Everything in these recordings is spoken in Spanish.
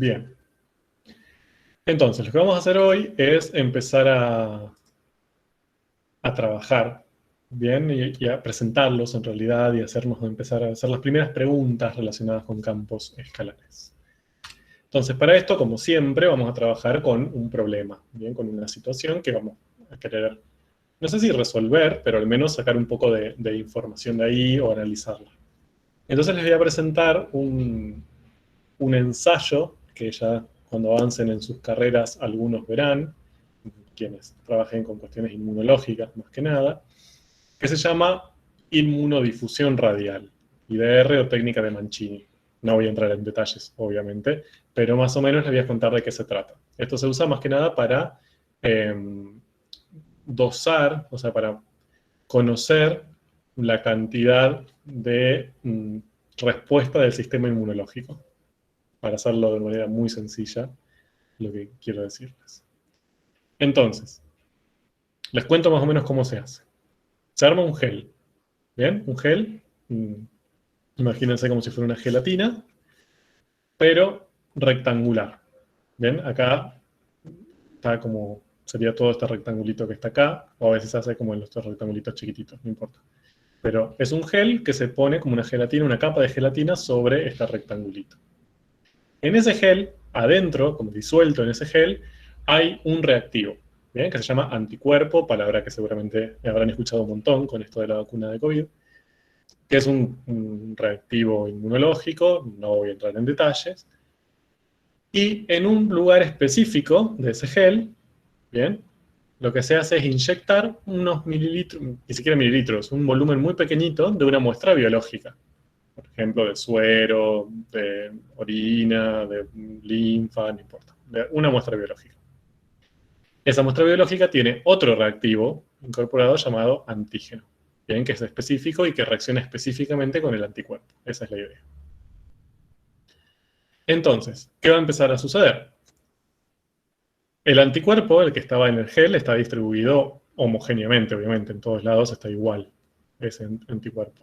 Bien. Entonces, lo que vamos a hacer hoy es empezar a trabajar, ¿bien? Y a presentarlos en realidad y empezar a hacer las primeras preguntas relacionadas con campos escalares. Entonces, para esto, como siempre, vamos a trabajar con un problema, ¿bien? Con una situación que vamos a querer, no sé si resolver, pero al menos sacar un poco de información de ahí o analizarla. Entonces les voy a presentar un ensayo que ya cuando avancen en sus carreras algunos verán, quienes trabajen con cuestiones inmunológicas más que nada, que se llama inmunodifusión radial, IDR o técnica de Mancini. No voy a entrar en detalles, obviamente, pero más o menos les voy a contar de qué se trata. Esto se usa más que nada para dosar, o sea, para conocer la cantidad de respuesta del sistema inmunológico. Para hacerlo de manera muy sencilla, lo que quiero decirles. Entonces, les cuento más o menos cómo se hace. Se arma un gel, ¿bien? Un gel, imagínense como si fuera una gelatina, pero rectangular. ¿Bien? Acá está como, sería todo este rectangulito que está acá, o a veces se hace como en estos rectangulitos chiquititos, no importa. Pero es un gel que se pone como una gelatina, una capa de gelatina sobre este rectangulito. En ese gel, adentro, como disuelto en ese gel, hay un reactivo, ¿bien? Que se llama anticuerpo, palabra que seguramente habrán escuchado un montón con esto de la vacuna de COVID, que es un reactivo inmunológico, no voy a entrar en detalles, y en un lugar específico de ese gel, ¿bien? Lo que se hace es inyectar unos mililitros, ni siquiera mililitros, un volumen muy pequeñito de una muestra biológica. Por ejemplo, de suero, de orina, de linfa, no importa. De una muestra biológica. Esa muestra biológica tiene otro reactivo incorporado llamado antígeno, ¿bien? Que es específico y que reacciona específicamente con el anticuerpo. Esa es la idea. Entonces, ¿qué va a empezar a suceder? El anticuerpo, el que estaba en el gel, está distribuido homogéneamente, obviamente, en todos lados está igual ese anticuerpo.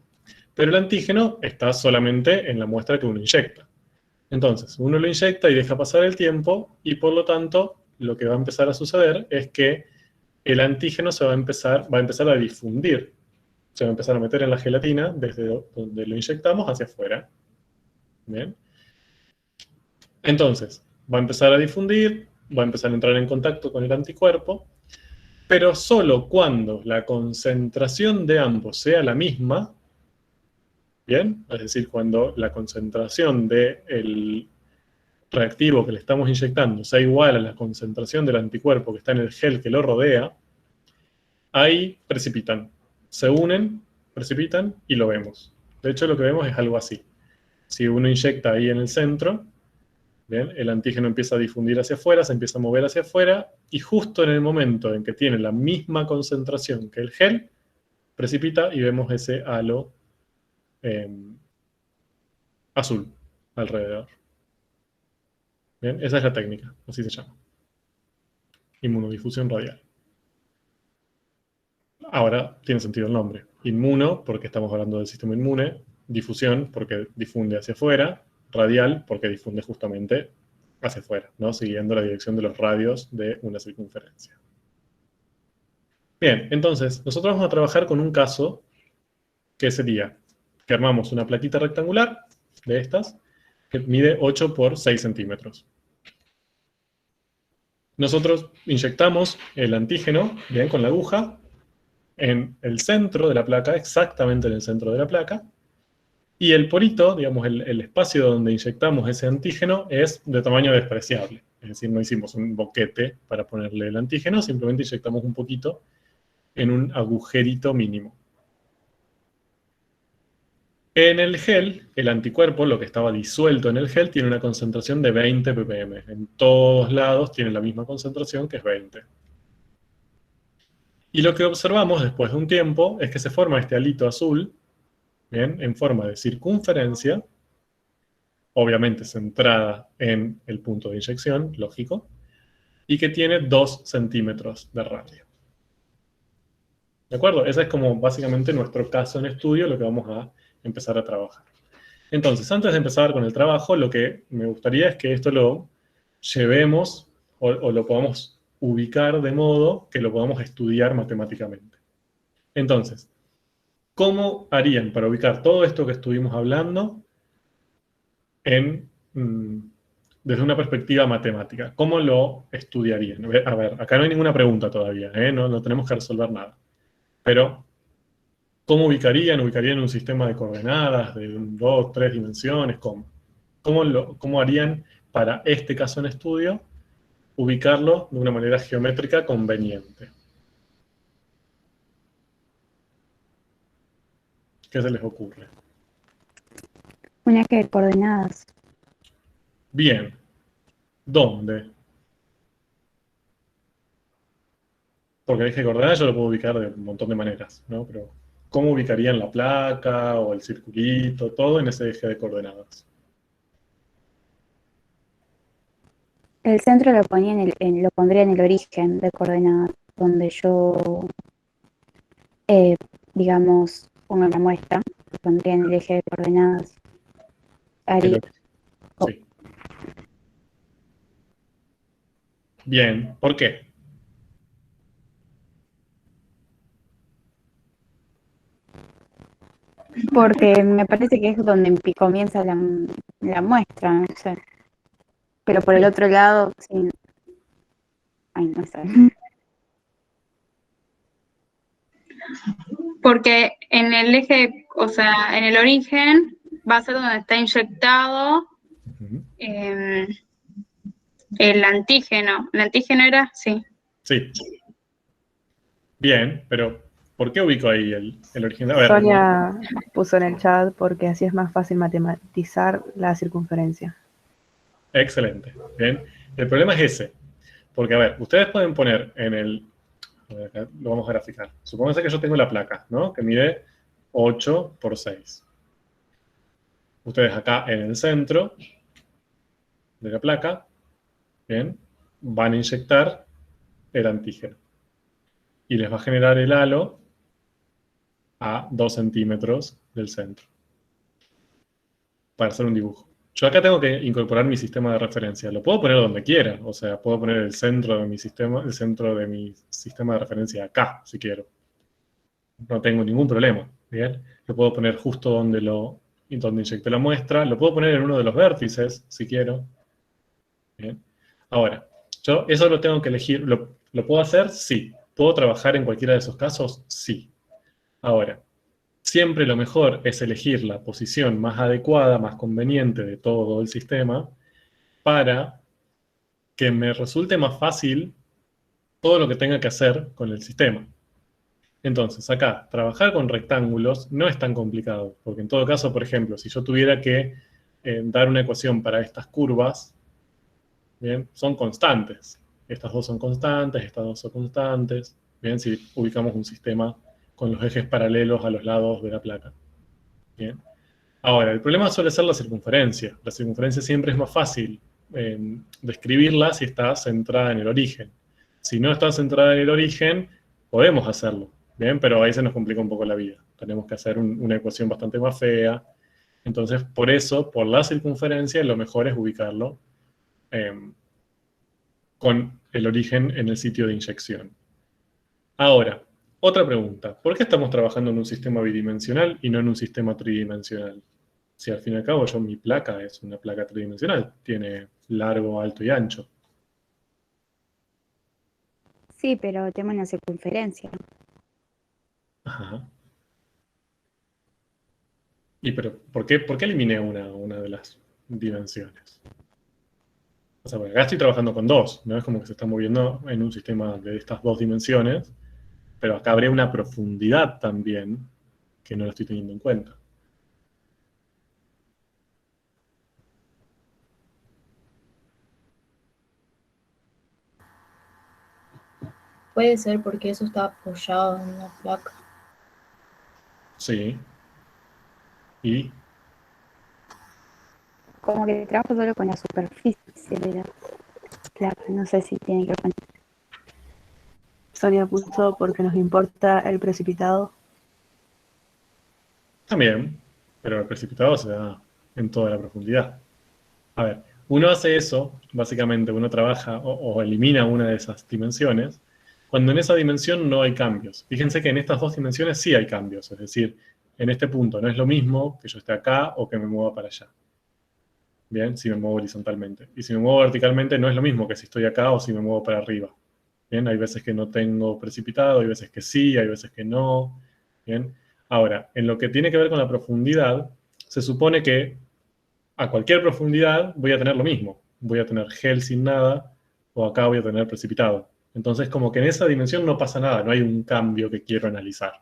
Pero el antígeno está solamente en la muestra que uno inyecta. Entonces, uno lo inyecta y deja pasar el tiempo, y por lo tanto, lo que va a empezar a suceder es que el antígeno va a empezar a difundir. Se va a empezar a meter en la gelatina desde donde lo inyectamos hacia afuera. ¿Bien? Entonces, va a empezar a difundir, va a empezar a entrar en contacto con el anticuerpo, pero solo cuando la concentración de ambos sea la misma, ¿bien? Es decir, cuando la concentración del reactivo que le estamos inyectando sea igual a la concentración del anticuerpo que está en el gel que lo rodea, ahí precipitan. Se unen, precipitan y lo vemos. De hecho, lo que vemos es algo así. Si uno inyecta ahí en el centro, ¿bien? El antígeno empieza a difundir hacia afuera, se empieza a mover hacia afuera, y justo en el momento en que tiene la misma concentración que el gel, precipita y vemos ese halo azul alrededor. ¿Bien? Esa es la técnica, así se llama. Inmunodifusión radial. Ahora tiene sentido el nombre. Inmuno, porque estamos hablando del sistema inmune. Difusión, porque difunde hacia afuera. Radial, porque difunde justamente hacia afuera, ¿no? Siguiendo la dirección de los radios de una circunferencia. Bien, entonces, nosotros vamos a trabajar con un caso que sería que armamos una plaquita rectangular de estas que mide 8 por 6 centímetros. Nosotros inyectamos el antígeno, bien, con la aguja, en el centro de la placa, exactamente en el centro de la placa, y el porito, digamos, el espacio donde inyectamos ese antígeno es de tamaño despreciable. Es decir, no hicimos un boquete para ponerle el antígeno, simplemente inyectamos un poquito en un agujerito mínimo. En el gel, el anticuerpo, lo que estaba disuelto en el gel, tiene una concentración de 20 ppm. En todos lados tiene la misma concentración, que es 20. Y lo que observamos después de un tiempo es que se forma este halito azul, ¿bien? En forma de circunferencia, obviamente centrada en el punto de inyección, lógico, y que tiene 2 centímetros de radio. ¿De acuerdo? Ese es como básicamente nuestro caso en estudio, lo que vamos a empezar a trabajar. Entonces, antes de empezar con el trabajo, lo que me gustaría es que esto lo llevemos o lo podamos ubicar de modo que lo podamos estudiar matemáticamente. Entonces, ¿cómo harían para ubicar todo esto que estuvimos hablando desde una perspectiva matemática? ¿Cómo lo estudiarían? A ver, acá no hay ninguna pregunta todavía, ¿eh? No tenemos que resolver nada. Pero, ¿cómo ubicarían? ¿Ubicarían un sistema de coordenadas de 2, 3 dimensiones? ¿Cómo harían para este caso en estudio ubicarlo de una manera geométrica conveniente? ¿Qué se les ocurre? Una que de coordenadas. Bien. ¿Dónde? Porque el eje de coordenadas yo lo puedo ubicar de un montón de maneras, ¿no? Pero, ¿cómo ubicarían la placa o el circulito? Todo en ese eje de coordenadas. El centro lo ponía lo pondría en el origen de coordenadas, donde yo, digamos, pongo la muestra, lo pondría en el eje de coordenadas. Haría, Sí. Bien. ¿Por qué? porque me parece que es donde comienza la muestra, no sé. Pero por el Bien. otro lado, sí. Ay, no sé. Porque en el eje, o sea, en el origen va a ser donde está inyectado el antígeno. ¿El antígeno era? Sí. Sí. Bien, pero ¿por qué ubico ahí el origen? A ver, Sonia puso en el chat porque así es más fácil matematizar la circunferencia. excelente. Bien. El problema es ese. Porque, a ver, ustedes pueden poner en el... A ver, acá lo vamos a graficar. Supónganse que yo tengo la placa, ¿no? Que mide 8 por 6. Ustedes acá en el centro de la placa, bien, van a inyectar el antígeno. Y les va a generar el halo a 2 centímetros del centro. Para hacer un dibujo. Yo acá tengo que incorporar mi sistema de referencia. Lo puedo poner donde quiera. O sea, puedo poner el centro de mi sistema de referencia acá, si quiero. No tengo ningún problema. ¿Bien? Lo puedo poner justo donde inyecté la muestra. Lo puedo poner en uno de los vértices, si quiero. ¿Bien? Ahora, yo eso lo tengo que elegir. ¿Lo puedo hacer? Sí. ¿Puedo trabajar en cualquiera de esos casos? Sí. Ahora, siempre lo mejor es elegir la posición más adecuada, más conveniente de todo el sistema para que me resulte más fácil todo lo que tenga que hacer con el sistema. Entonces, acá, trabajar con rectángulos no es tan complicado, porque en todo caso, por ejemplo, si yo tuviera que dar una ecuación para estas curvas, ¿bien? Son constantes. Estas dos son constantes, estas dos son constantes, ¿bien? Si ubicamos un sistema con los ejes paralelos a los lados de la placa. ¿Bien? Ahora, el problema suele ser la circunferencia. La circunferencia siempre es más fácil describirla si está centrada en el origen. Si no está centrada en el origen, podemos hacerlo, ¿bien? Pero ahí se nos complica un poco la vida. Tenemos que hacer una ecuación bastante más fea. Entonces, por eso, por la circunferencia, lo mejor es ubicarlo con el origen en el sitio de inyección. Ahora, otra pregunta. ¿Por qué estamos trabajando en un sistema bidimensional y no en un sistema tridimensional? Si al fin y al cabo mi placa es una placa tridimensional, tiene largo, alto y ancho. Sí, pero tenemos una circunferencia. Ajá. ¿Y pero por qué eliminé una de las dimensiones? O sea, porque acá estoy trabajando con dos, ¿no? Es como que se está moviendo en un sistema de estas dos dimensiones, pero acá habría una profundidad también que no la estoy teniendo en cuenta. Puede ser porque eso está apoyado en una placa. Sí. ¿Y? Como que trabajo solo con la superficie de la placa. No sé si tiene que ver con... Sonia puso porque nos importa el precipitado. También, pero el precipitado se da en toda la profundidad. A ver, Uno hace eso, básicamente, uno trabaja o elimina una de esas dimensiones, cuando en esa dimensión no hay cambios. Fíjense que en estas dos dimensiones sí hay cambios, es decir, en este punto no es lo mismo que yo esté acá o que me mueva para allá. Bien, si me muevo horizontalmente. Y si me muevo verticalmente no es lo mismo que si estoy acá o si me muevo para arriba. Bien, hay veces que no tengo precipitado, hay veces que sí, hay veces que no. Bien, ahora, en lo que tiene que ver con la profundidad, se supone que a cualquier profundidad voy a tener lo mismo. Voy a tener gel sin nada, o acá voy a tener precipitado. Entonces, como que en esa dimensión no pasa nada, no hay un cambio que quiero analizar.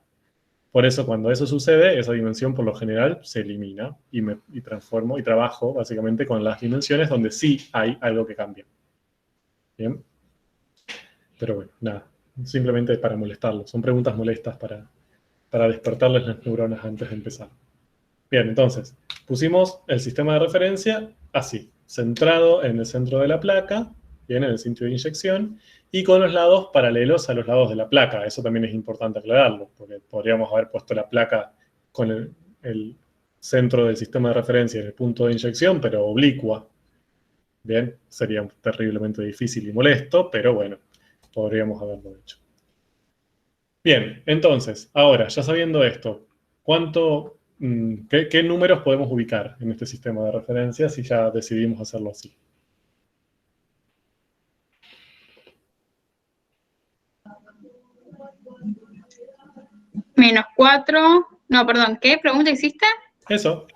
Por eso, cuando eso sucede, esa dimensión por lo general se elimina y transformo y trabajo básicamente con las dimensiones donde sí hay algo que cambia. Bien. Pero bueno, nada, simplemente para molestarlos. Son preguntas molestas para despertarles las neuronas antes de empezar. Bien, entonces, pusimos el sistema de referencia así, centrado en el centro de la placa, bien, en el sitio de inyección, y con los lados paralelos a los lados de la placa. Eso también es importante aclararlo, porque podríamos haber puesto la placa con el centro del sistema de referencia en el punto de inyección, pero oblicua. Bien, sería terriblemente difícil y molesto, pero bueno, podríamos haberlo hecho. Bien, entonces, ahora, ya sabiendo esto, ¿qué números podemos ubicar en este sistema de referencia si ya decidimos hacerlo así? -4. No, perdón, ¿qué pregunta hiciste? Eso.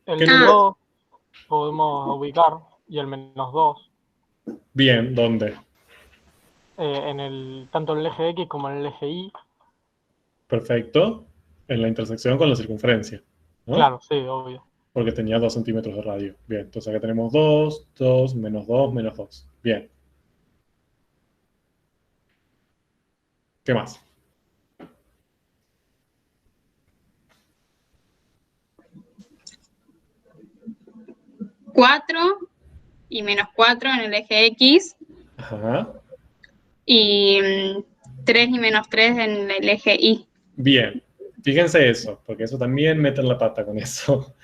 El ¿Qué menos número? 2 podemos ubicar y el -2 Bien, ¿dónde? tanto en el eje X como en el eje Y. Perfecto. En la intersección con la circunferencia, ¿no? Claro, sí, obvio. Porque tenía 2 centímetros de radio. Bien, entonces acá tenemos 2, 2, menos 2, menos 2. Bien. ¿Qué más? -4 y -4 en el eje X. Ajá. Y 3 y -3 en el eje Y. Bien. Fíjense eso, porque eso también meten la pata con eso.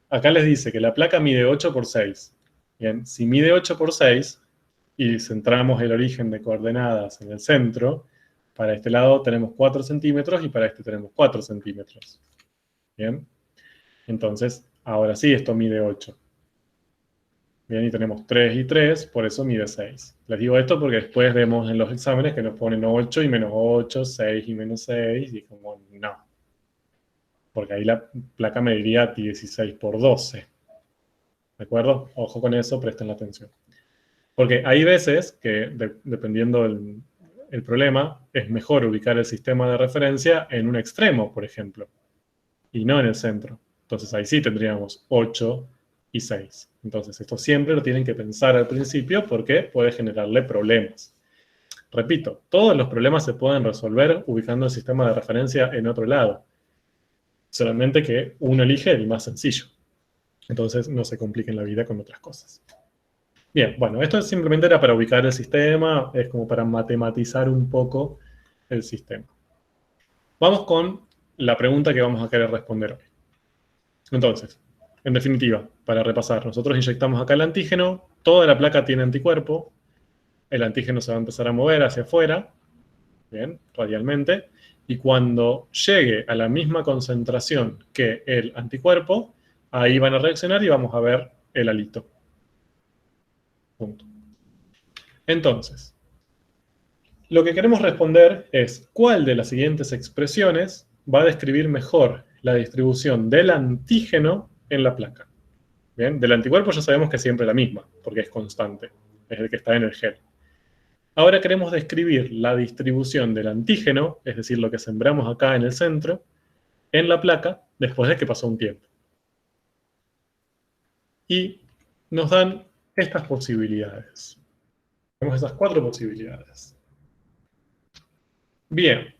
Acá les dice que la placa mide 8 por 6. Bien, si mide 8 por 6 y centramos el origen de coordenadas en el centro, para este lado tenemos 4 centímetros y para este tenemos 4 centímetros. Bien, entonces, ahora sí esto mide 8. Bien, y tenemos 3 y 3, por eso mide 6. Les digo esto porque después vemos en los exámenes que nos ponen 8 y menos 8, 6 y menos 6, y como no. Porque ahí la placa mediría 16 por 12. ¿De acuerdo? Ojo con eso, presten la atención. Porque hay veces que, dependiendo el problema, es mejor ubicar el sistema de referencia en un extremo, por ejemplo, y no en el centro. Entonces ahí sí tendríamos 8 y 6. Entonces esto siempre lo tienen que pensar al principio porque puede generarle problemas. Repito, todos los problemas se pueden resolver ubicando el sistema de referencia en otro lado. Solamente que uno elige el más sencillo. Entonces no se compliquen la vida con otras cosas. Bien, bueno, esto simplemente era para ubicar el sistema, es como para matematizar un poco el sistema. Vamos con la pregunta que vamos a querer responder hoy. Entonces, en definitiva, para repasar, nosotros inyectamos acá el antígeno, toda la placa tiene anticuerpo, el antígeno se va a empezar a mover hacia afuera, bien, radialmente, y cuando llegue a la misma concentración que el anticuerpo, ahí van a reaccionar y vamos a ver el halito. Punto. Entonces, lo que queremos responder es cuál de las siguientes expresiones va a describir mejor la distribución del antígeno en la placa. Bien, del anticuerpo ya sabemos que es siempre la misma, porque es constante, es el que está en el gel. Ahora queremos describir la distribución del antígeno, es decir, lo que sembramos acá en el centro, en la placa después de que pasó un tiempo. Y nos dan estas posibilidades. Tenemos esas 4 posibilidades. Bien,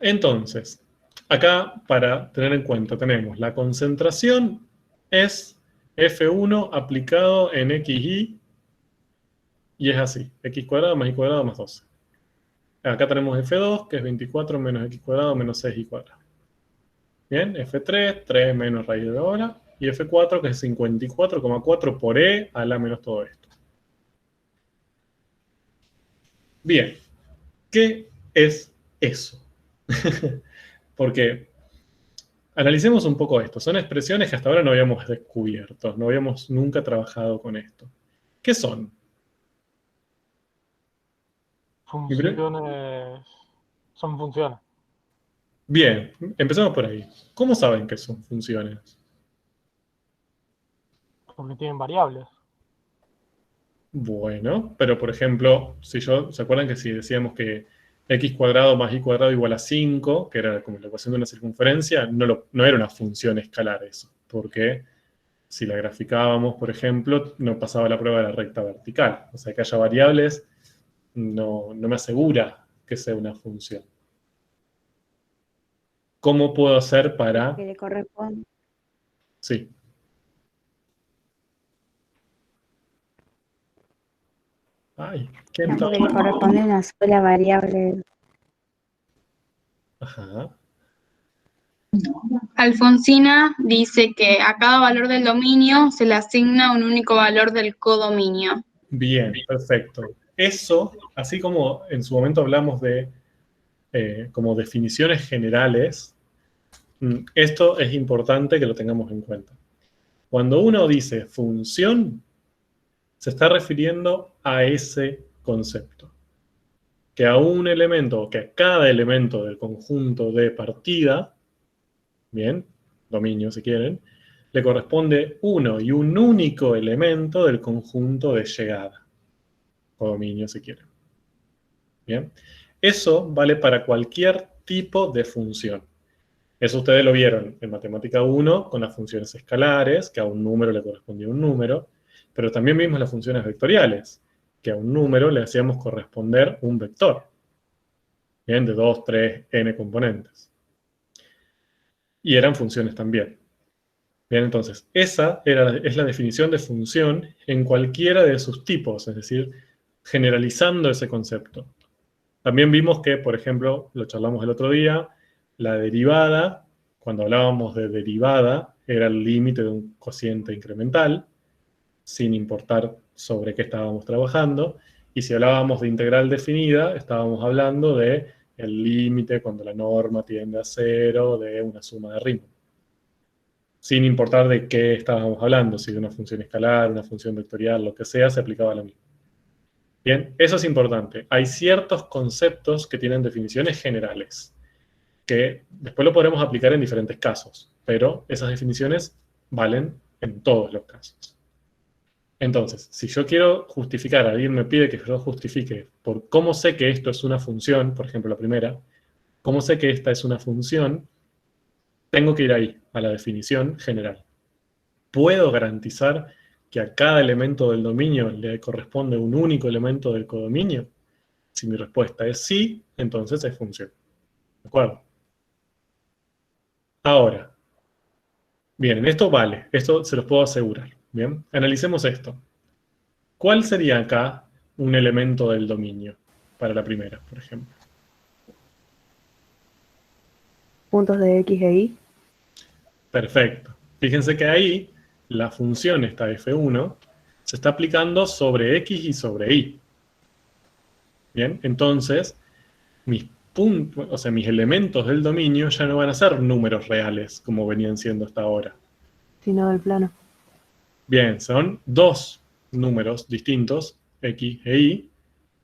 entonces, acá para tener en cuenta tenemos la concentración es F1 aplicado en XY y es así, x cuadrado más y cuadrado más 12. Acá tenemos F2 que es 24 menos x cuadrado menos 6y cuadrado. Bien, F3, 3 menos raíz de ahora, y F4, que es 54,4 por E a la menos todo esto. Bien, ¿qué es eso? Porque analicemos un poco esto. Son expresiones que hasta ahora no habíamos descubierto, no habíamos nunca trabajado con esto. ¿Qué son? Funciones. Son funciones. Bien, empecemos por ahí. ¿Cómo saben que son funciones? Porque tienen variables. Bueno, pero por ejemplo, ¿se acuerdan que si decíamos que x cuadrado más y cuadrado igual a 5, que era como la ecuación de una circunferencia, no era una función escalar eso, porque si la graficábamos, por ejemplo, no pasaba la prueba de la recta vertical. O sea, que haya variables no me asegura que sea una función. ¿Cómo puedo hacer para...? Que le corresponde. Sí. Ay, ¿quién No, está? porque le corresponde una sola variable. Ajá. Alfonsina dice que a cada valor del dominio se le asigna un único valor del codominio. Bien, perfecto. Eso, así como en su momento hablamos de como definiciones generales, esto es importante que lo tengamos en cuenta. Cuando uno dice función, se está refiriendo a ese concepto. Que a un elemento, que a cada elemento del conjunto de partida, bien, dominio si quieren, le corresponde uno y un único elemento del conjunto de llegada, o dominio si quieren. Bien, eso vale para cualquier tipo de función. Eso ustedes lo vieron en Matemática 1 con las funciones escalares, que a un número le correspondía un número, pero también vimos las funciones vectoriales, que a un número le hacíamos corresponder un vector. Bien, de 2, 3, n componentes. Y eran funciones también. Bien, entonces, esa es la definición de función en cualquiera de sus tipos, es decir, generalizando ese concepto. También vimos que, por ejemplo, lo charlamos el otro día, la derivada, cuando hablábamos de derivada, era el límite de un cociente incremental, sin importar sobre qué estábamos trabajando, y si hablábamos de integral definida, estábamos hablando de el límite cuando la norma tiende a cero de una suma de Riemann. Sin importar de qué estábamos hablando, si de una función escalar, una función vectorial, lo que sea, se aplicaba lo mismo. Bien, eso es importante. Hay ciertos conceptos que tienen definiciones generales, que después lo podremos aplicar en diferentes casos, pero esas definiciones valen en todos los casos. Entonces, si yo quiero justificar, alguien me pide que yo justifique por cómo sé que esto es una función, por ejemplo la primera, cómo sé que esta es una función, tengo que ir ahí, a la definición general. ¿Puedo garantizar que a cada elemento del dominio le corresponde un único elemento del codominio? Si mi respuesta es sí, entonces es función. ¿De acuerdo? Ahora, bien, en esto vale, esto se los puedo asegurar. Bien, analicemos esto. ¿Cuál sería acá un elemento del dominio para la primera, por ejemplo? Puntos de X e Y. Perfecto. Fíjense que ahí la función esta f1 se está aplicando sobre X y sobre Y. Bien, entonces mis elementos del dominio ya no van a ser números reales como venían siendo hasta ahora. Sino del plano. Bien, son dos números distintos, X e Y.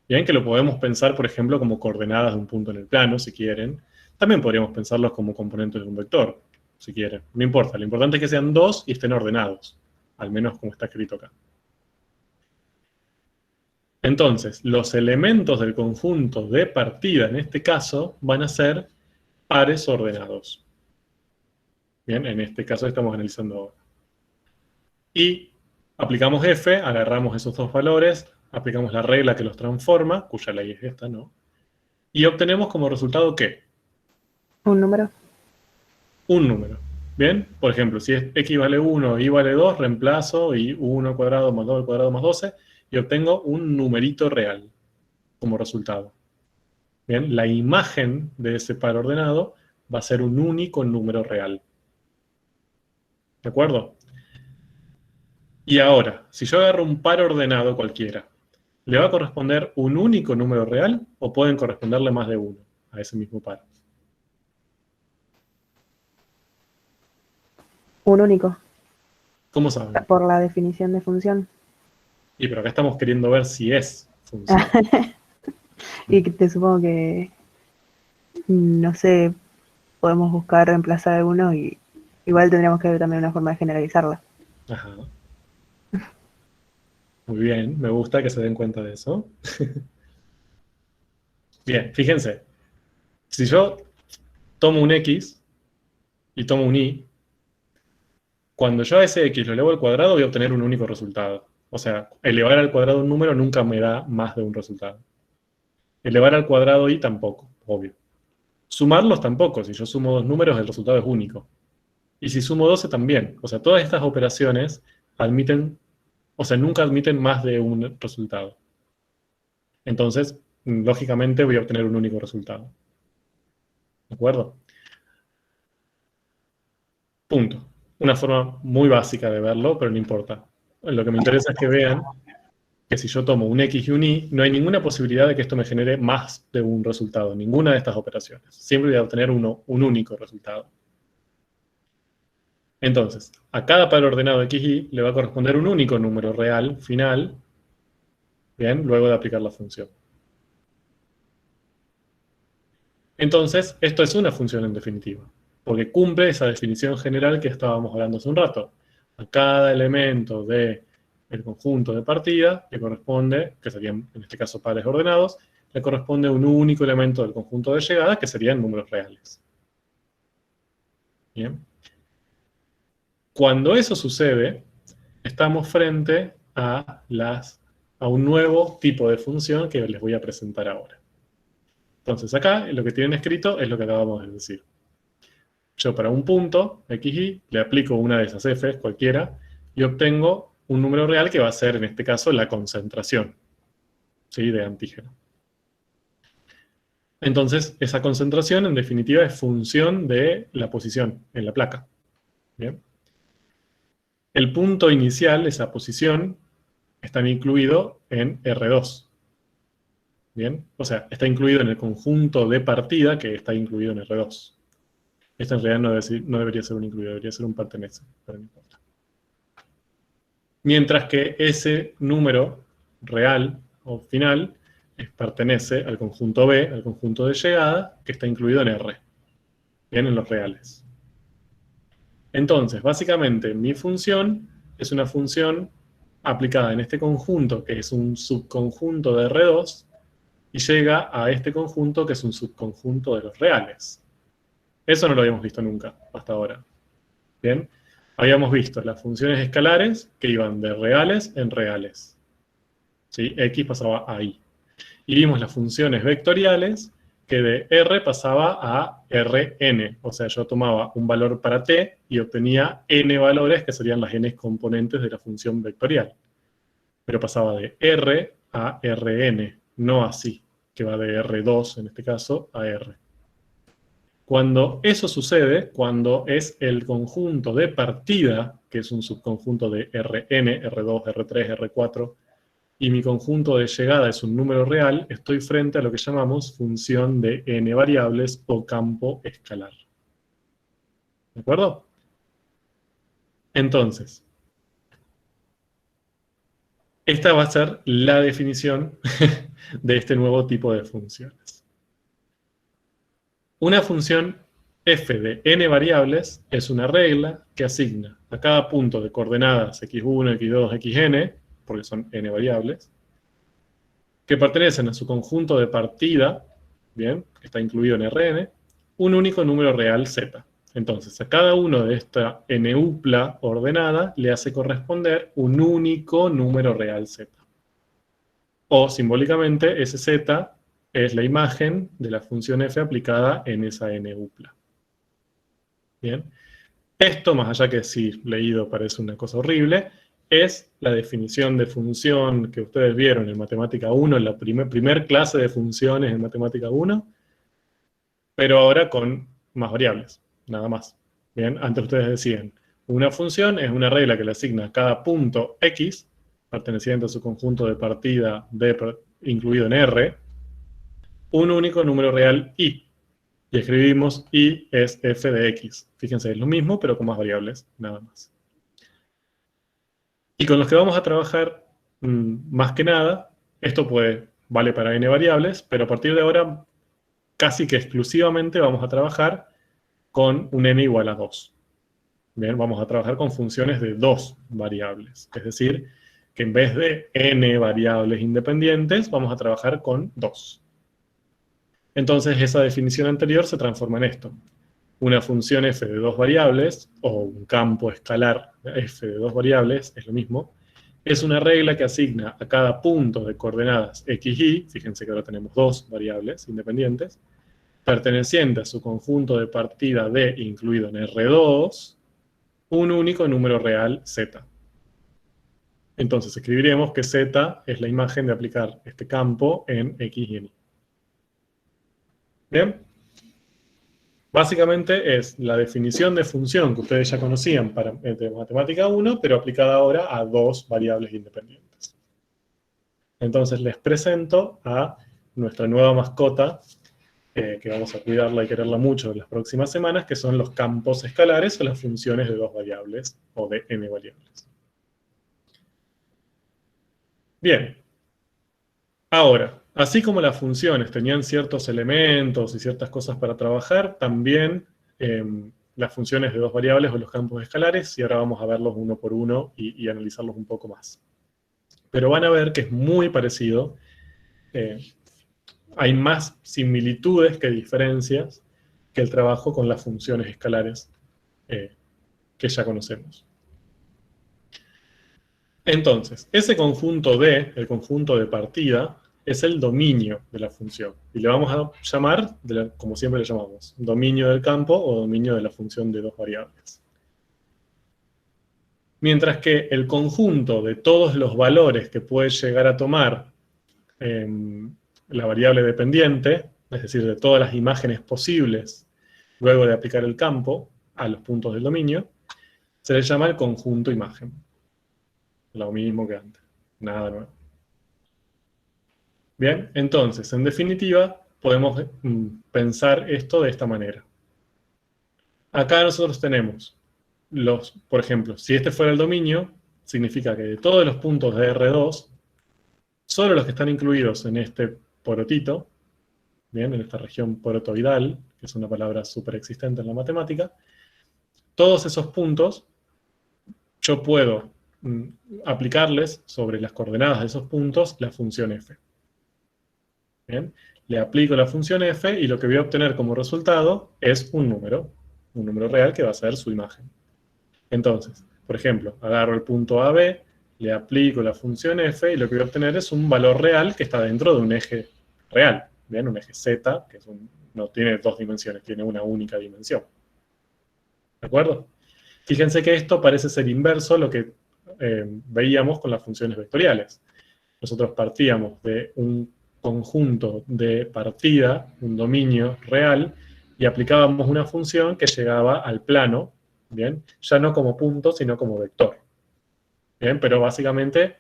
Bien, que lo podemos pensar, por ejemplo, como coordenadas de un punto en el plano, si quieren. También podríamos pensarlos como componentes de un vector, si quieren. No importa, lo importante es que sean dos y estén ordenados, al menos como está escrito acá. Entonces, los elementos del conjunto de partida, en este caso, van a ser pares ordenados. Bien, en este caso estamos analizando ahora. Y aplicamos f, agarramos esos dos valores, aplicamos la regla que los transforma, cuya ley es esta, ¿no? Y obtenemos como resultado ¿qué? Un número. Un número. ¿Bien? Por ejemplo, si es x vale 1, y vale 2, reemplazo y 1 al cuadrado más 2 al cuadrado más 12 y obtengo un numerito real como resultado. Bien, la imagen de ese par ordenado va a ser un único número real. ¿De acuerdo? Y ahora, si yo agarro un par ordenado cualquiera, ¿le va a corresponder un único número real o pueden corresponderle más de uno a ese mismo par? Un único, ¿Cómo saben? por la definición de función. Y pero acá estamos queriendo ver si es función. Y que te supongo que, no sé, podemos buscar reemplazar alguno y igual tendríamos que ver también una forma de generalizarla. Ajá. Muy bien, me gusta que se den cuenta de eso. Bien, fíjense. Si yo tomo un X y tomo un Y, cuando yo a ese X lo elevo al cuadrado voy a obtener un único resultado. O sea, elevar al cuadrado un número nunca me da más de un resultado. Elevar al cuadrado Y tampoco, obvio. Sumarlos tampoco. Si yo sumo dos números el resultado es único. Y si sumo 12 también. O sea, todas estas operaciones admiten, o sea, nunca admiten más de un resultado. Entonces, lógicamente voy a obtener un único resultado. ¿De acuerdo? Punto. Una forma muy básica de verlo, pero no importa. Lo que me interesa es que vean que si yo tomo un X y un Y, no hay ninguna posibilidad de que esto me genere más de un resultado, ninguna de estas operaciones. Siempre voy a obtener un único resultado. Entonces, a cada par ordenado X y le va a corresponder un único número real final, bien, luego de aplicar la función. Entonces, esto es una función en definitiva, porque cumple esa definición general que estábamos hablando hace un rato. A cada elemento del conjunto de partida le corresponde, que serían en este caso pares ordenados, le corresponde un único elemento del conjunto de llegada, que serían números reales. Bien. Cuando eso sucede, estamos frente a un nuevo tipo de función que les voy a presentar ahora. Entonces acá lo que tienen escrito es lo que acabamos de decir. Yo para un punto, x, y, le aplico una de esas f's, cualquiera, y obtengo un número real que va a ser, en este caso, la concentración, ¿sí?, de antígeno. Entonces, esa concentración, en definitiva, es función de la posición en la placa. ¿Bien? El punto inicial, esa posición, está incluido en R2. ¿Bien? O sea, está incluido en el conjunto de partida que está incluido en R2. Esto en realidad no debería ser un incluido, debería ser un pertenece, pero no importa. Mientras que ese número real o final pertenece al conjunto B, al conjunto de llegada, que está incluido en R. Bien, en los reales. Entonces, básicamente, mi función es una función aplicada en este conjunto, que es un subconjunto de R2, y llega a este conjunto, que es un subconjunto de los reales. Eso no lo habíamos visto nunca, hasta ahora. ¿Bien? Habíamos visto las funciones escalares que iban de reales en reales. ¿Sí? X pasaba a Y. Y vimos las funciones vectoriales que de R pasaba a Rn. O sea, yo tomaba un valor para t y obtenía n valores, que serían las n componentes de la función vectorial. Pero pasaba de R a Rn, no así, que va de R2, en este caso, a R. Cuando eso sucede, cuando es el conjunto de partida, que es un subconjunto de Rn, R2, R3, R4, y mi conjunto de llegada es un número real, estoy frente a lo que llamamos función de n variables o campo escalar. ¿De acuerdo? Entonces, esta va a ser la definición de este nuevo tipo de funciones. Una función f de n variables es una regla que asigna a cada punto de coordenadas x1, x2, xn, porque son n variables, que pertenecen a su conjunto de partida, bien, que está incluido en Rn, un único número real z. Entonces, a cada uno de esta n-upla ordenada le hace corresponder un único número real z. O, simbólicamente, ese z es la imagen de la función f aplicada en esa n-upla. Bien. Esto, más allá que si leído parece una cosa horrible, es la definición de función que ustedes vieron en Matemática 1, en la primer clase de funciones en Matemática 1, pero ahora con más variables, nada más. Bien, antes ustedes decían, Una función es una regla que le asigna a cada punto X, perteneciente a su conjunto de partida incluido en R, un único número real I. Y escribimos I es f de X. Fíjense, es lo mismo, pero con más variables, nada más. Y con los que vamos a trabajar, más que nada, esto vale para n variables, pero a partir de ahora, casi que exclusivamente vamos a trabajar con un n igual a 2. Bien, vamos a trabajar con funciones de 2 variables. Es decir, que en vez de n variables independientes, vamos a trabajar con 2. Entonces, esa definición anterior se transforma en esto. Una función f de 2 variables, o un campo escalar f de 2 variables, es lo mismo, es una regla que asigna a cada punto de coordenadas x, y, fíjense que ahora tenemos 2 variables independientes, perteneciente a su conjunto de partida D incluido en R2, un único número real z. Entonces escribiremos que z es la imagen de aplicar este campo en x y en y. ¿Bien? Básicamente es la definición de función que ustedes ya conocían de matemática 1, pero aplicada ahora a 2 variables independientes. Entonces les presento a nuestra nueva mascota, que vamos a cuidarla y quererla mucho en las próximas semanas, que son los campos escalares o las funciones de 2 variables, o de n variables. Bien. Ahora, así como las funciones tenían ciertos elementos y ciertas cosas para trabajar, también las funciones de 2 variables o los campos escalares, y ahora vamos a verlos uno por uno y analizarlos un poco más. Pero van a ver que es muy parecido. Hay más similitudes que diferencias que el trabajo con las funciones escalares que ya conocemos. Entonces, ese conjunto D, el conjunto de partida, es el dominio de la función. Y le vamos a llamar, como siempre le llamamos, dominio del campo o dominio de la función de 2 variables. Mientras que el conjunto de todos los valores que puede llegar a tomar la variable dependiente, es decir, de todas las imágenes posibles luego de aplicar el campo a los puntos del dominio, se le llama el conjunto imagen. Lo mismo que antes, nada nuevo. Bien, entonces, en definitiva, podemos pensar esto de esta manera. Acá nosotros tenemos por ejemplo, si este fuera el dominio, significa que de todos los puntos de R2, solo los que están incluidos en este porotito, bien, en esta región porotoidal, que es una palabra súper existente en la matemática, todos esos puntos, yo puedo aplicarles sobre las coordenadas de esos puntos la función f. Bien, le aplico la función f y lo que voy a obtener como resultado es un número real que va a ser su imagen. Entonces, por ejemplo, agarro el punto AB, le aplico la función f y lo que voy a obtener es un valor real que está dentro de un eje real. ¿Bien? Un eje z, que no tiene 2 dimensiones, tiene una única dimensión. ¿De acuerdo? Fíjense que esto parece ser inverso a lo que veíamos con las funciones vectoriales. Nosotros partíamos de un conjunto de partida, un dominio real, y aplicábamos una función que llegaba al plano, ¿bien? Ya no como punto, sino como vector. ¿Bien? Pero básicamente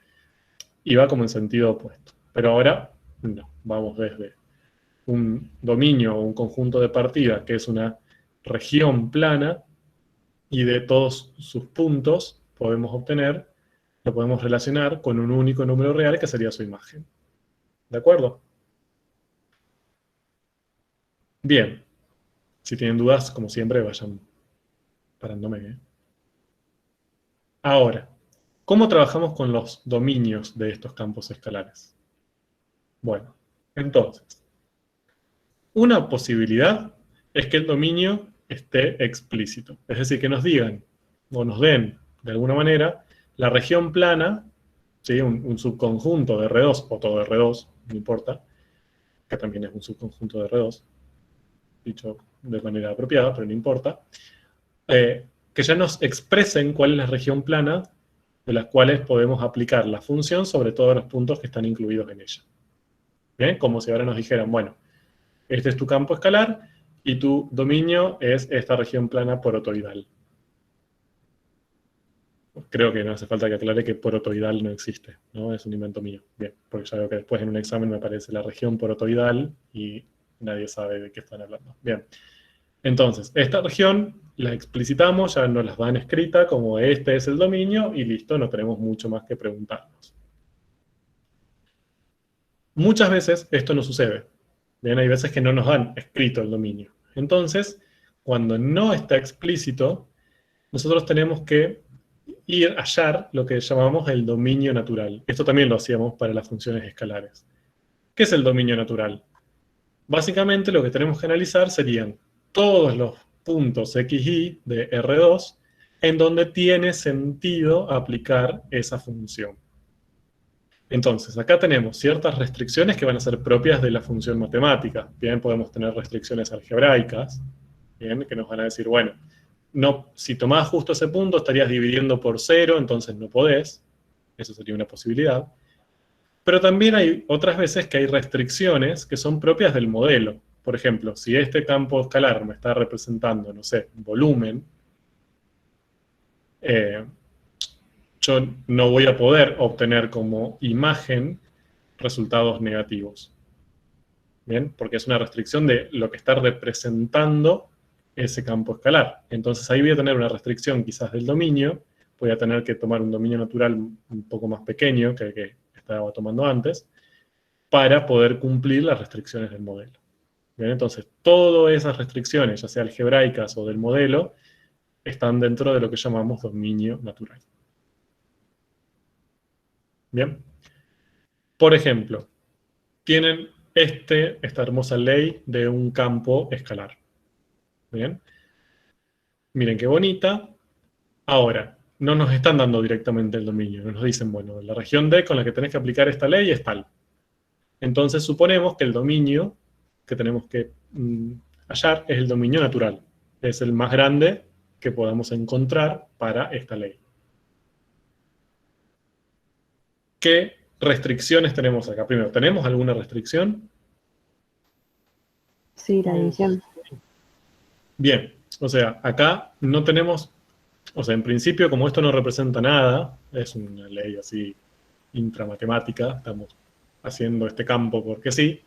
iba como en sentido opuesto. Pero ahora, no, vamos desde un dominio o un conjunto de partida, que es una región plana, y de todos sus puntos lo podemos relacionar con un único número real que sería su imagen. ¿De acuerdo? Bien. Si tienen dudas, como siempre, vayan parándome. Ahora, ¿cómo trabajamos con los dominios de estos campos escalares? Bueno, entonces, una posibilidad es que el dominio esté explícito. Es decir, que nos digan, o nos den, de alguna manera, la región plana, ¿sí? un subconjunto de R2, o todo R2, no importa, que también es un subconjunto de R2, dicho de manera apropiada, pero no importa, que ya nos expresen cuál es la región plana de las cuales podemos aplicar la función sobre todos los puntos que están incluidos en ella. ¿Bien? Como si ahora nos dijeran, bueno, este es tu campo escalar y tu dominio es esta región plana porotoidal. creo que no hace falta que aclare que porotoidal no existe, ¿no? Es un invento mío. Bien, porque ya veo que después en un examen me aparece la región porotoidal y nadie sabe de qué están hablando. Bien, entonces, esta región la explicitamos, ya nos las dan escrita como este es el dominio y listo, no tenemos mucho más que preguntarnos. Muchas veces esto no sucede. Bien, hay veces que no nos dan escrito el dominio. Entonces, cuando no está explícito, nosotros tenemos que ir a hallar lo que llamamos el dominio natural. Esto también lo hacíamos para las funciones escalares. ¿Qué es el dominio natural? Básicamente lo que tenemos que analizar serían todos los puntos x, y de R2 en donde tiene sentido aplicar esa función. Entonces, acá tenemos ciertas restricciones que van a ser propias de la función matemática. Bien, podemos tener restricciones algebraicas, bien, que nos van a decir, bueno, no, si tomás justo ese punto estarías dividiendo por 0, entonces no podés. Eso sería una posibilidad. Pero también hay otras veces que hay restricciones que son propias del modelo. Por ejemplo, si este campo escalar me está representando, no sé, volumen, yo no voy a poder obtener como imagen resultados negativos. ¿Bien? Porque es una restricción de lo que está representando ese campo escalar. Entonces ahí voy a tener una restricción quizás del dominio, voy a tener que tomar un dominio natural un poco más pequeño que el que estaba tomando antes, para poder cumplir las restricciones del modelo. ¿Bien? Entonces todas esas restricciones, ya sea algebraicas o del modelo, están dentro de lo que llamamos dominio natural. ¿Bien? Por ejemplo, tienen esta hermosa ley de un campo escalar. ¿Bien? Miren qué bonita. Ahora, no nos están dando directamente el dominio. Nos dicen, bueno, la región D con la que tenés que aplicar esta ley es tal. Entonces suponemos que el dominio que tenemos que hallar es el dominio natural. Es el más grande que podamos encontrar para esta ley. ¿Qué restricciones tenemos acá? Primero, ¿tenemos alguna restricción? Sí, la división. Bien, o sea, acá no tenemos, o sea, en principio, como esto no representa nada, es una ley así intramatemática, estamos haciendo este campo porque sí,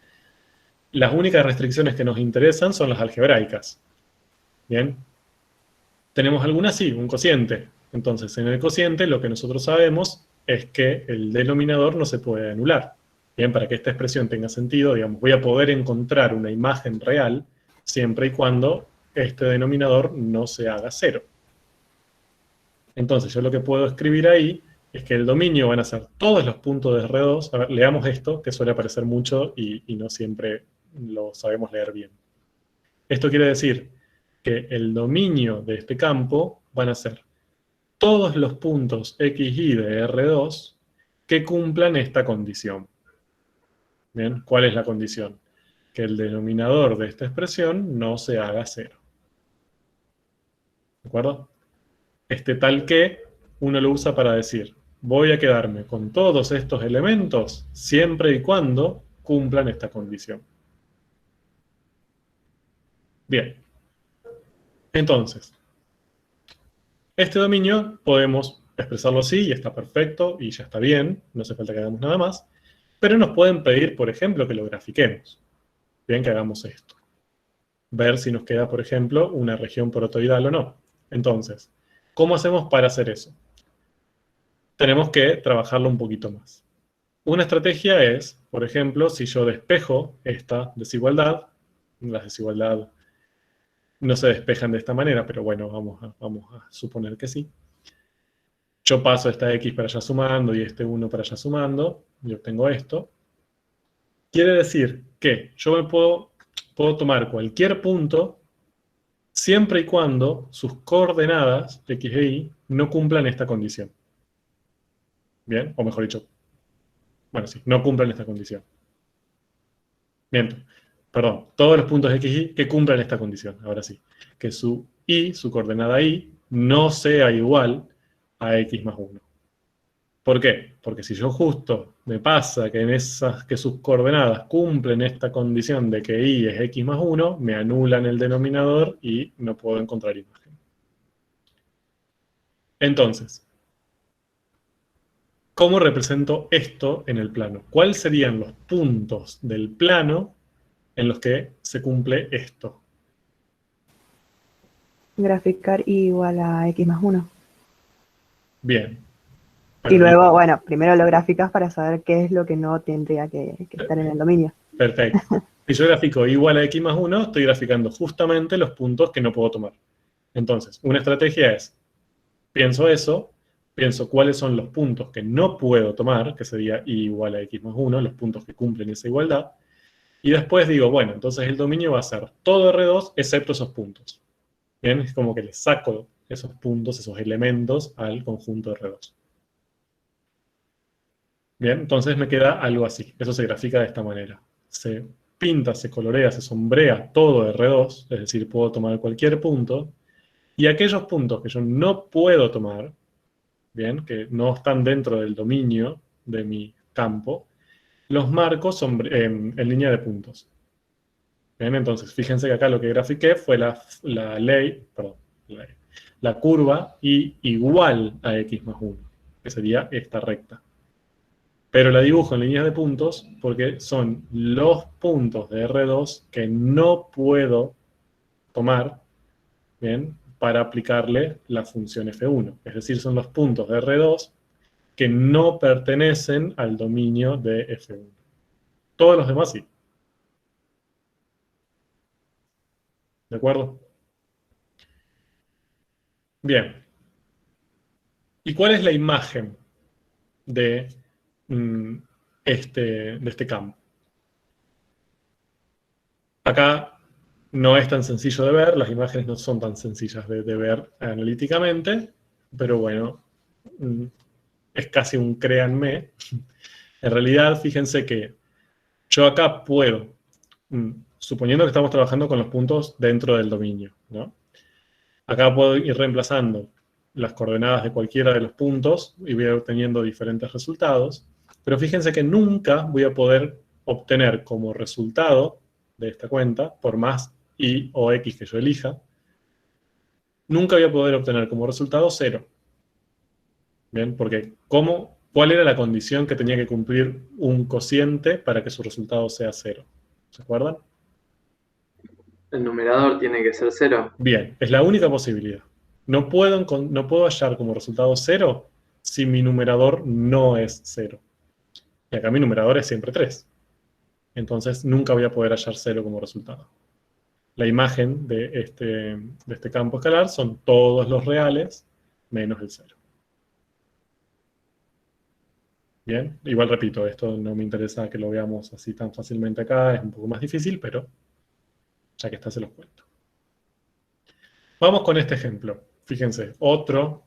las únicas restricciones que nos interesan son las algebraicas. Bien, tenemos algunas sí, un cociente. Entonces, en el cociente lo que nosotros sabemos es que el denominador no se puede anular. Bien, para que esta expresión tenga sentido, digamos, voy a poder encontrar una imagen real siempre y cuando este denominador no se haga 0. Entonces, yo lo que puedo escribir ahí es que el dominio van a ser todos los puntos de R2. A ver, leamos esto, que suele aparecer mucho y no siempre lo sabemos leer bien. Esto quiere decir que el dominio de este campo van a ser todos los puntos x, y de R2 que cumplan esta condición. ¿Bien? ¿Cuál es la condición? Que el denominador de esta expresión no se haga 0. ¿De acuerdo? Este tal que uno lo usa para decir, voy a quedarme con todos estos elementos siempre y cuando cumplan esta condición. Bien. Entonces, este dominio podemos expresarlo así y está perfecto y ya está bien, no hace falta que hagamos nada más, pero nos pueden pedir, por ejemplo, que lo grafiquemos. Bien, que hagamos esto. Ver si nos queda, por ejemplo, una región porotoidal o no. Entonces, ¿cómo hacemos para hacer eso? Tenemos que trabajarlo un poquito más. Una estrategia es, por ejemplo, si yo despejo esta desigualdad, las desigualdades no se despejan de esta manera, pero bueno, vamos a suponer que sí. Yo paso esta x para allá sumando y este 1 para allá sumando, y obtengo esto. Quiere decir que yo me puedo tomar cualquier punto siempre y cuando sus coordenadas, x e y, no cumplan esta condición. Bien, o mejor dicho, bueno, sí, no cumplan esta condición. Bien, perdón, todos los puntos x, y que cumplan esta condición, ahora sí. Que su y, su coordenada y, no sea igual a x más 1. ¿Por qué? Porque si yo justo me pasa que que sus coordenadas cumplen esta condición de que y es x más 1, me anulan el denominador y no puedo encontrar imagen. Entonces, ¿cómo represento esto en el plano? ¿Cuáles serían los puntos del plano en los que se cumple esto? Graficar y igual a x más 1. Bien. Y Bueno, luego, bueno, primero lo graficas para saber qué es lo que no tendría que estar en el dominio. perfecto. Si yo grafico igual a x más 1, estoy graficando justamente los puntos que no puedo tomar. Entonces, una estrategia es, pienso eso, pienso cuáles son los puntos que no puedo tomar, que sería y igual a x más 1, los puntos que cumplen esa igualdad, y después digo, bueno, entonces el dominio va a ser todo R2 excepto esos puntos. Bien, es como que le saco esos puntos, esos elementos al conjunto R2. Bien, entonces me queda algo así. Eso se grafica de esta manera. Se pinta, se colorea, se sombrea todo R2, es decir, puedo tomar cualquier punto, y aquellos puntos que yo no puedo tomar, bien, que no están dentro del dominio de mi campo, los marco en línea de puntos. Bien, entonces fíjense que acá lo que grafiqué fue la curva y igual a x más 1, que sería esta recta. Pero la dibujo en líneas de puntos porque son los puntos de R2 que no puedo tomar, ¿bien?, para aplicarle la función F1. Es decir, son los puntos de R2 que no pertenecen al dominio de F1. Todos los demás sí. ¿De acuerdo? Bien. ¿Y cuál es la imagen de este campo? Acá no es tan sencillo de ver, las imágenes no son tan sencillas de ver analíticamente, pero bueno, es casi un créanme. En realidad, fíjense que yo acá puedo, suponiendo que estamos trabajando con los puntos dentro del dominio, ¿no? Acá puedo ir reemplazando las coordenadas de cualquiera de los puntos y voy obteniendo diferentes resultados, pero fíjense que nunca voy a poder obtener como resultado de esta cuenta, por más y o x que yo elija, nunca voy a poder obtener como resultado 0. ¿Bien? Porque ¿cuál era la condición que tenía que cumplir un cociente para que su resultado sea 0? ¿Se acuerdan? El numerador tiene que ser 0. Bien, es la única posibilidad. No puedo hallar como resultado 0 si mi numerador no es 0. Y acá mi numerador es siempre 3. Entonces nunca voy a poder hallar 0 como resultado. La imagen de este campo escalar son todos los reales menos el 0. Bien, igual repito, esto no me interesa que lo veamos así tan fácilmente acá, es un poco más difícil, pero ya que está se los cuento. Vamos con este ejemplo. Fíjense, otro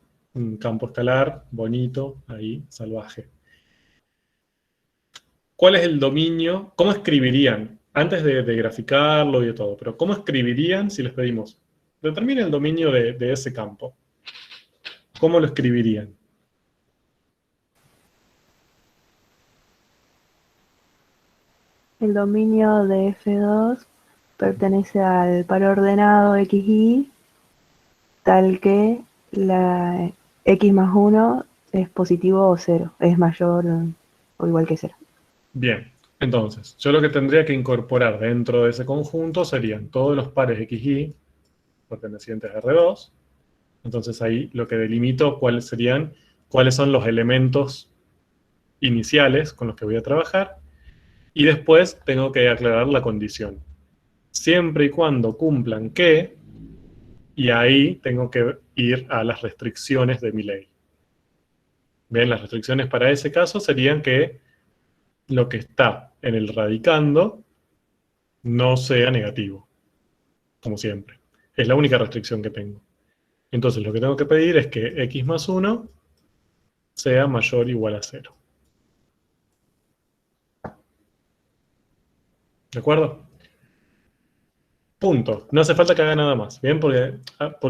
campo escalar bonito, ahí, salvaje. ¿Cuál es el dominio? ¿Cómo escribirían? Antes de graficarlo y de todo, pero ¿cómo escribirían si les pedimos? Determine el dominio de ese campo. ¿Cómo lo escribirían? El dominio de F2 pertenece al par ordenado XY, tal que la x más 1 es positivo o 0, es mayor o igual que 0. Bien, entonces, yo lo que tendría que incorporar dentro de ese conjunto serían todos los pares XY pertenecientes a R2. Entonces ahí lo que delimito cuáles son los elementos iniciales con los que voy a trabajar. Y después tengo que aclarar la condición. Siempre y cuando cumplan que, y ahí tengo que ir a las restricciones de mi ley. Bien, las restricciones para ese caso serían que lo que está en el radicando no sea negativo, como siempre. Es la única restricción que tengo. Entonces lo que tengo que pedir es que x más 1 sea mayor o igual a 0. ¿De acuerdo? Punto. No hace falta que haga nada más. ¿Bien? ¿Por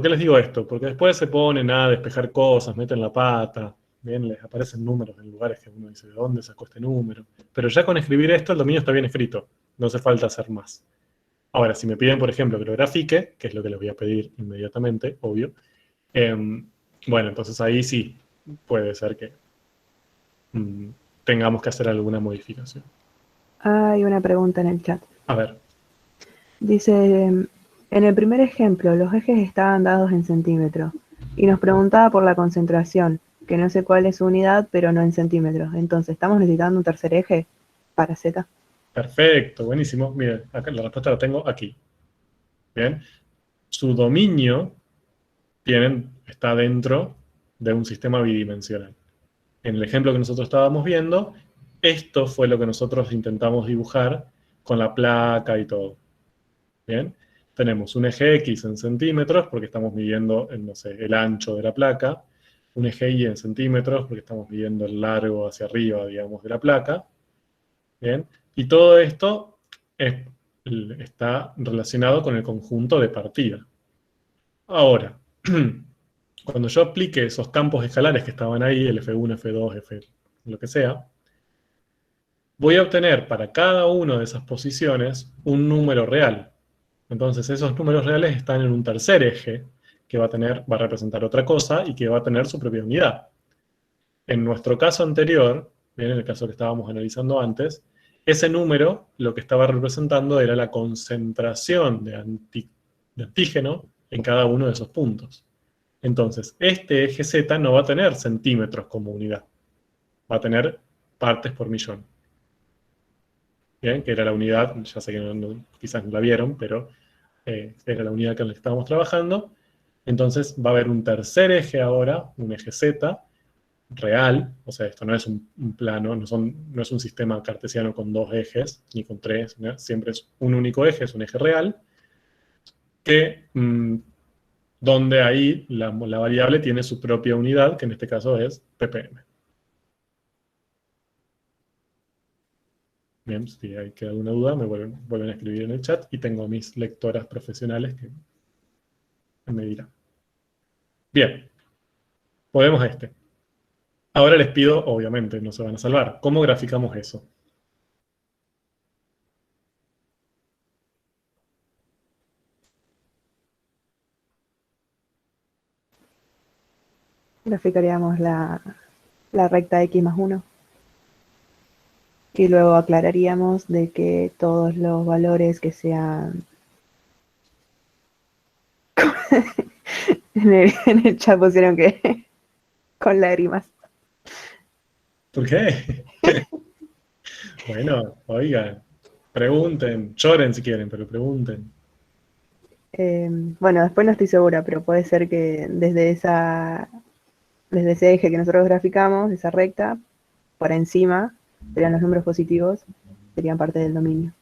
qué les digo esto? Porque después se ponen a despejar cosas, meten la pata, ¿bien? Les aparecen números en lugares que uno dice, ¿de dónde sacó este número? Pero ya con escribir esto, el dominio está bien escrito. No hace falta hacer más. Ahora, si me piden, por ejemplo, que lo grafique, que es lo que les voy a pedir inmediatamente, obvio, bueno, entonces ahí sí puede ser que tengamos que hacer alguna modificación. Hay una pregunta en el chat. A ver, Dice, en el primer ejemplo, los ejes estaban dados en centímetros. Y nos preguntaba por la concentración, que no sé cuál es su unidad, pero no en centímetros. Entonces, ¿estamos necesitando un tercer eje para Z? perfecto, buenísimo. Miren, acá la respuesta la tengo aquí. Bien, su dominio está dentro de un sistema bidimensional. En el ejemplo que nosotros estábamos viendo, esto fue lo que nosotros intentamos dibujar con la placa y todo. Bien, tenemos un eje X en centímetros porque estamos midiendo, no sé, el ancho de la placa, un eje Y en centímetros porque estamos midiendo el largo hacia arriba, digamos, de la placa. Bien, y todo esto está relacionado con el conjunto de partida. Ahora, cuando yo aplique esos campos escalares que estaban ahí, el F1, F2, F, lo que sea, voy a obtener para cada una de esas posiciones un número real. Entonces esos números reales están en un tercer eje que va a representar otra cosa y que va a tener su propia unidad. En nuestro caso anterior, bien, en el caso que estábamos analizando antes, ese número lo que estaba representando era la concentración de antígeno en cada uno de esos puntos. Entonces, este eje Z no va a tener centímetros como unidad. Va a tener partes por millón. Bien, que era la unidad, ya sé que quizás no la vieron, pero era la unidad con la que estábamos trabajando. Entonces va a haber un tercer eje ahora, un eje Z, real, o sea, esto no es un plano, no es un sistema cartesiano con dos ejes, ni con tres, ¿no? Siempre es un único eje, es un eje real, que donde ahí la variable tiene su propia unidad, que en este caso es ppm. Bien, si hay queda alguna duda, me vuelven a escribir en el chat y tengo a mis lectoras profesionales que me dirán. Bien, podemos a este. Ahora les pido, obviamente, no se van a salvar. ¿Cómo graficamos eso? Graficaríamos la recta X más 1. Y luego aclararíamos de que todos los valores que sean... en el chat pusieron que con lágrimas. ¿Por qué? Bueno, oigan, pregunten, lloren si quieren, pero pregunten. Bueno, después no estoy segura, pero puede ser que desde ese eje que nosotros graficamos, esa recta, por encima serían los números positivos, serían parte del dominio.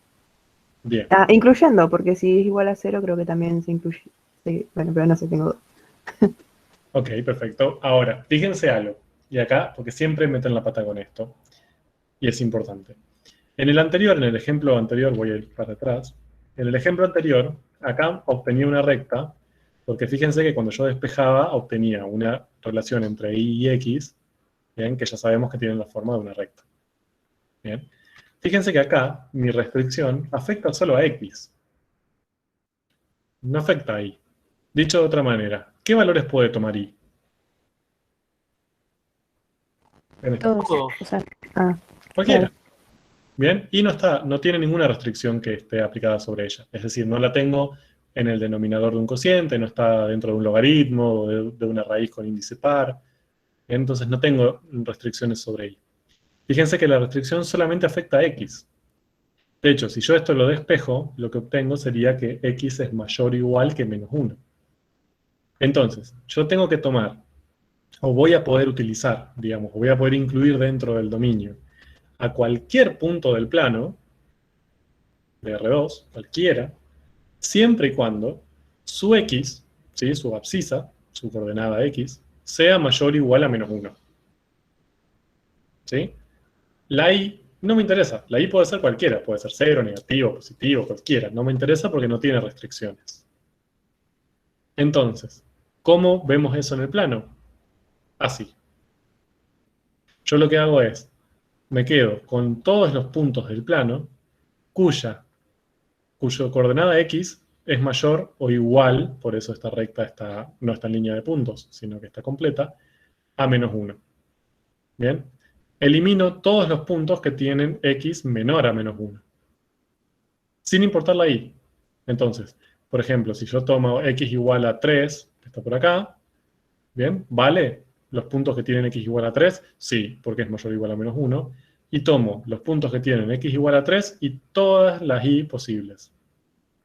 Bien. Ah, incluyendo, porque si es igual a 0, creo que también se incluye. Sí, bueno, pero no sé, tengo duda. Ok, perfecto. Ahora, fíjense algo. Y acá, porque siempre meten la pata con esto. Y es importante. En el ejemplo anterior, voy a ir para atrás. En el ejemplo anterior, acá obtenía una recta, porque fíjense que cuando yo despejaba, obtenía una relación entre y y x, ¿bien? Que ya sabemos que tienen la forma de una recta. ¿Bien? Fíjense que acá, mi restricción afecta solo a x. No afecta a y. Dicho de otra manera, ¿qué valores puede tomar y? En este Todos. Todos. O sea, Cualquiera. Claro. Bien, y no tiene ninguna restricción que esté aplicada sobre ella. Es decir, no la tengo en el denominador de un cociente, no está dentro de un logaritmo o de una raíz con índice par. Entonces no tengo restricciones sobre ella. Fíjense que la restricción solamente afecta a x. De hecho, si yo esto lo despejo, lo que obtengo sería que x es mayor o igual que menos 1. Entonces, yo tengo que tomar, o voy a poder utilizar, digamos, o voy a poder incluir dentro del dominio a cualquier punto del plano de R2, cualquiera, siempre y cuando su x, ¿sí? Su abscisa, su coordenada x, sea mayor o igual a menos 1. ¿Sí? La y no me interesa. La y puede ser cualquiera. Puede ser 0, negativo, positivo, cualquiera. No me interesa porque no tiene restricciones. Entonces, ¿cómo vemos eso en el plano? Así. Yo lo que hago es, me quedo con todos los puntos del plano cuyo coordenada x es mayor o igual, por eso esta recta no está en línea de puntos, sino que está completa, a menos 1. ¿Bien? elimino todos los puntos que tienen x menor a menos 1, sin importar la y. Entonces, por ejemplo, si yo tomo x igual a 3, que está por acá, ¿bien? ¿Vale los puntos que tienen x igual a 3? Sí, porque es mayor o igual a menos 1. Y tomo los puntos que tienen x igual a 3 y todas las y posibles.